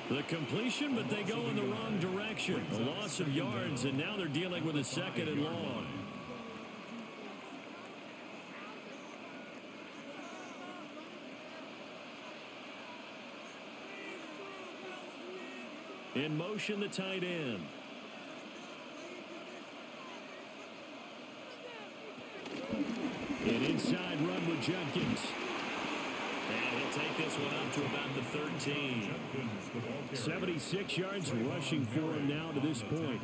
The completion, but they go in the wrong direction. A loss of yards, and now they're dealing with a 2nd and long. In motion, the tight end. An inside run with Jenkins. And he'll take this one up to about the 13. 76 yards rushing for him now to this point.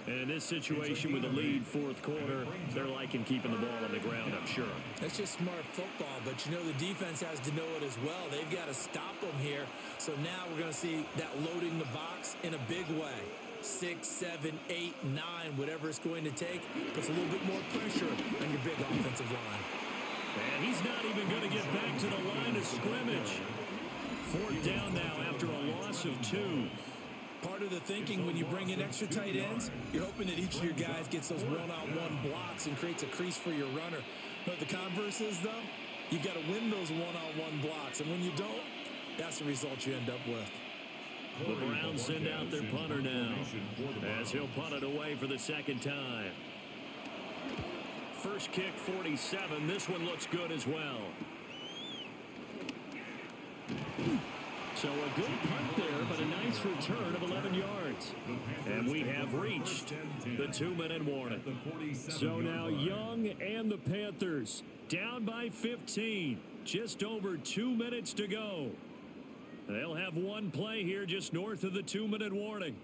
And in this situation with a lead 4th quarter, they're liking keeping the ball on the ground, I'm sure. That's just smart football, but the defense has to know it as well. They've got to stop them here. So now we're going to see that loading the box in a big way. 6, 7, 8, 9, whatever it's going to take, puts a little bit more pressure on your big offensive line. And he's not even going to get back to the line of scrimmage. 4th down now after a loss of 2. Part of the thinking when you bring in extra tight ends, you're hoping that each of your guys gets those one-on-one blocks and creates a crease for your runner. But the converse is, though, you've got to win those one-on-one blocks. And when you don't, that's the result you end up with. The Browns send out their punter now as he'll punt it away for the 2nd time. First kick, 47. This one looks good as well. So a good punt there, but a nice return of 11 yards. And we have reached the 2-minute warning. So now Young and the Panthers down by 15. Just over 2 minutes to go. They'll have one play here just north of the 2-minute warning.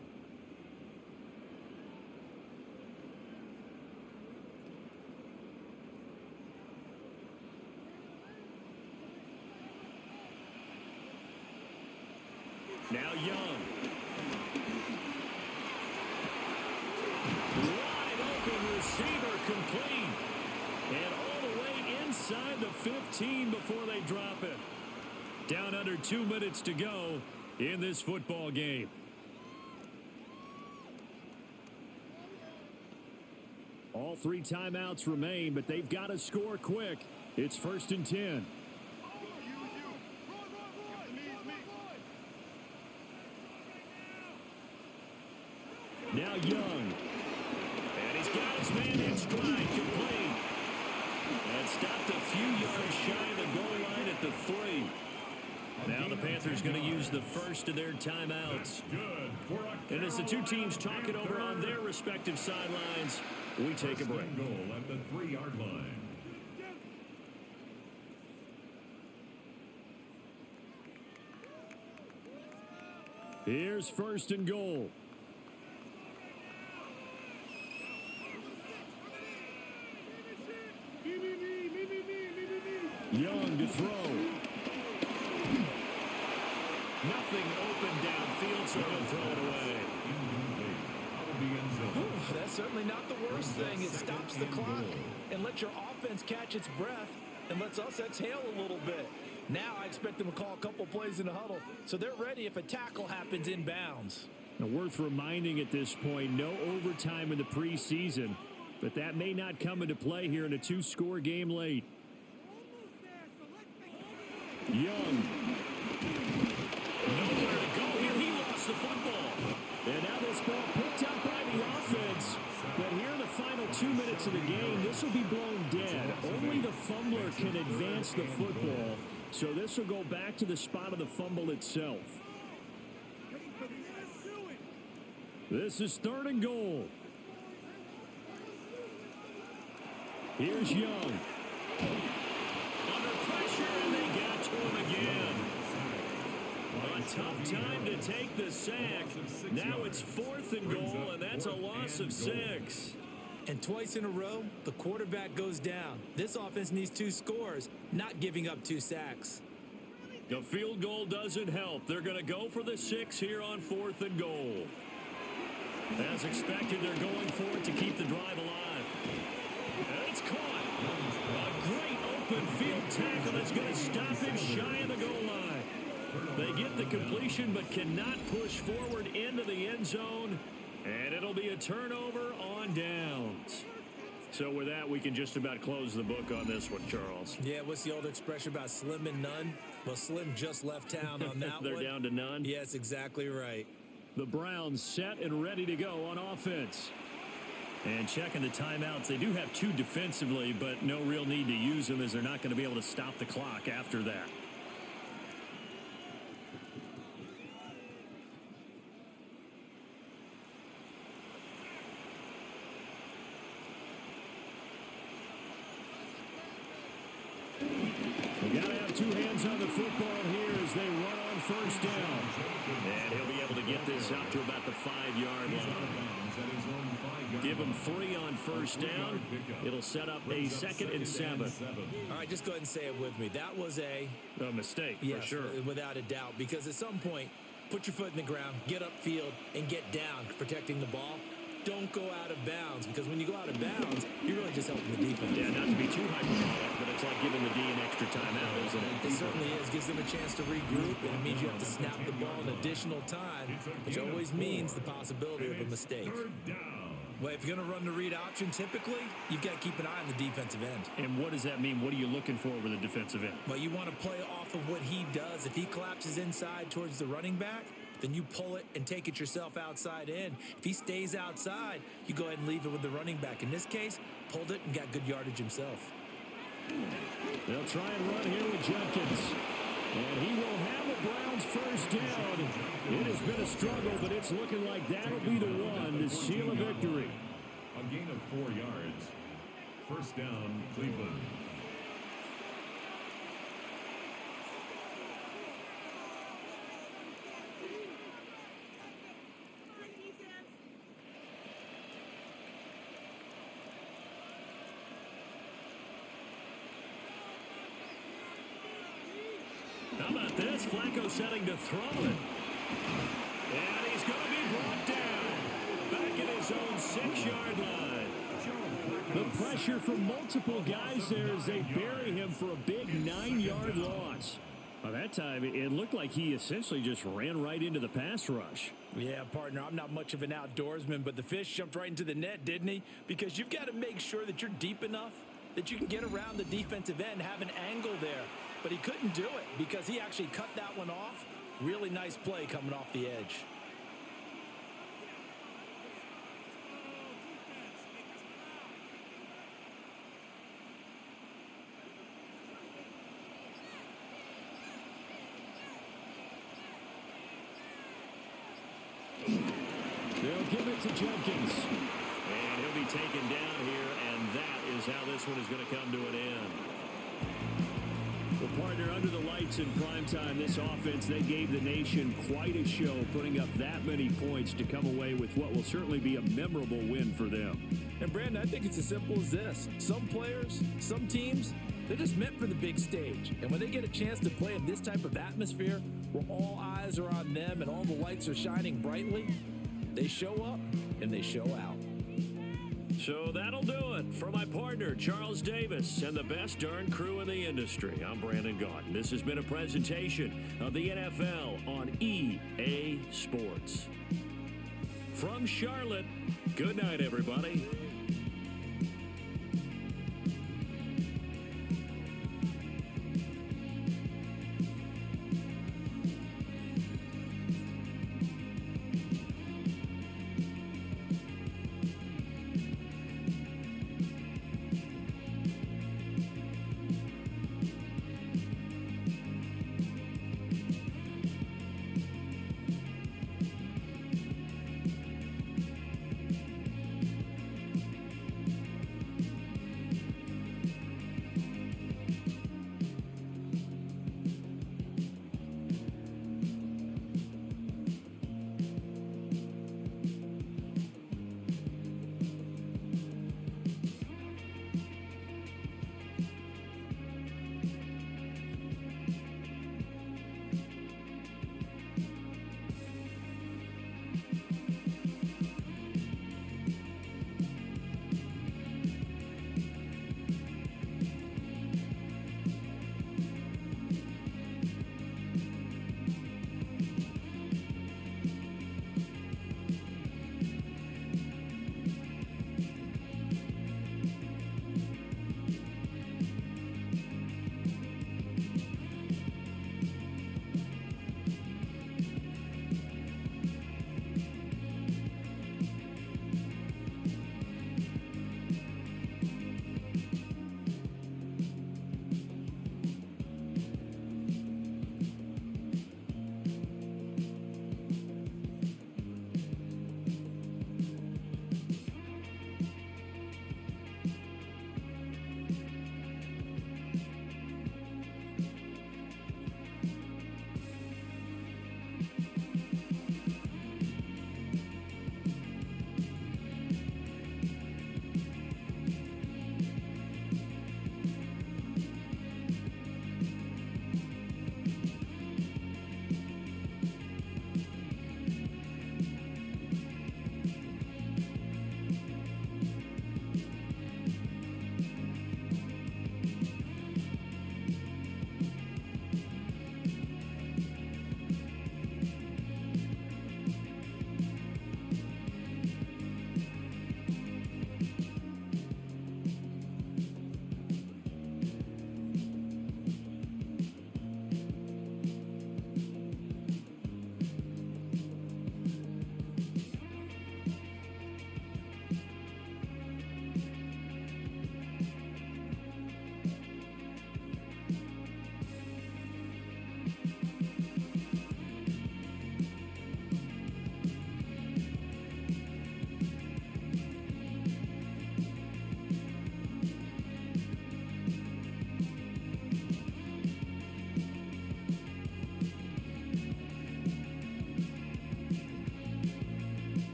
Now Young. Wide open receiver complete. And all the way inside the 15 before they drop it. Down under 2 minutes to go in this football game. All 3 timeouts remain, but they've got to score quick. It's 1st and 10. Now Young. And he's got his man in stride, complete. And stopped a few yards shy of the goal line at the 3. Now the Panthers going to use the first of their timeouts. And as the two teams talk it over on their respective sidelines, we take a break. Goal at the 3-yard line. Here's 1st and goal. Young to throw. not the worst thing. It stops the clock and lets your offense catch its breath and lets us exhale a little bit. Now I expect them to call a couple plays in the huddle so they're ready if a tackle happens inbounds. Now, worth reminding at this point, no overtime in the preseason, but that may not come into play here in a 2-score game late. Young. Nowhere to go here. He lost the football. And now this ball picked up by the offense. But here in the final 2 minutes of the game, this will be blown dead. Only the fumbler can advance the football. So this will go back to the spot of the fumble itself. This is 3rd and goal. Here's Young. Under pressure, and they got to him again. A tough time to take the sack. Now it's 4th and goal, and that's a loss of 6. And twice in a row, the quarterback goes down. This offense needs 2 scores, not giving up 2 sacks. The field goal doesn't help. They're going to go for the 6 here on 4th and goal. As expected, they're going for it to keep the drive alive. And it's caught. A great open field tackle that's going to stop him shy of the goal line. They get the completion but cannot push forward into the end zone. And it'll be a turnover on downs. So with that, we can just about close the book on this one, Charles. Yeah, what's the old expression about slim and none? Well, Slim just left town on that They're one. down to none? Yes, exactly right. The Browns set and ready to go on offense. And checking the timeouts, they do have 2 defensively, but no real need to use them as they're not going to be able to stop the clock after that. We got to have 2 hands on the football here as they run on 1st down. And he'll be able to get this out to about the 5-yard line. Give him 3 on 1st down. It'll set up a 2nd and 7. All right, just go ahead and say it with me. That was a mistake, yes, for sure. Without a doubt, because at some point, put your foot in the ground, get upfield, and get down protecting the ball. Don't go out of bounds, because when you go out of bounds, you're really just helping the defense. Yeah, not to be too hyperbolic, but it's like giving the D an extra timeout, isn't it? It certainly is. Gives them a chance to regroup, and it means you have to snap the ball an additional time, which always means the possibility of a mistake. Well, if you're going to run the read option, typically, you've got to keep an eye on the defensive end. And what does that mean? What are you looking for with a defensive end? Well, you want to play off of what he does. If he collapses inside towards the running back, then you pull it and take it yourself outside in. If he stays outside, you go ahead and leave it with the running back. In this case, pulled it and got good yardage himself. They'll try and run here with Jenkins. And he will have the Browns 1st down. It has been a struggle, but it's looking like that'll be the one to seal a victory. A gain of 4 yards. 1st down, Cleveland. How about this? Flacco setting to throw it. And he's going to be brought down. Back at his own 6-yard line. The pressure from multiple guys there as they bury him for a big 9-yard loss. Well, that time, it looked like he essentially just ran right into the pass rush. Yeah, partner, I'm not much of an outdoorsman, but the fish jumped right into the net, didn't he? Because you've got to make sure that you're deep enough that you can get around the defensive end, have an angle there. But he couldn't do it because he actually cut that one off. Really nice play coming off the edge. They'll give it to Jenkins. And he'll be taken down here, and that is how this one is going to come to an end. Well, partner, under the lights in primetime, this offense, they gave the nation quite a show, putting up that many points to come away with what will certainly be a memorable win for them. And, Brandon, I think it's as simple as this. Some players, some teams, they're just meant for the big stage. And when they get a chance to play in this type of atmosphere where all eyes are on them and all the lights are shining brightly, they show up and they show out. So that'll do it. For my partner, Charles Davis, and the best darn crew in the industry, I'm Brandon Gaudin. This has been a presentation of the NFL on EA Sports. From Charlotte, good night, everybody.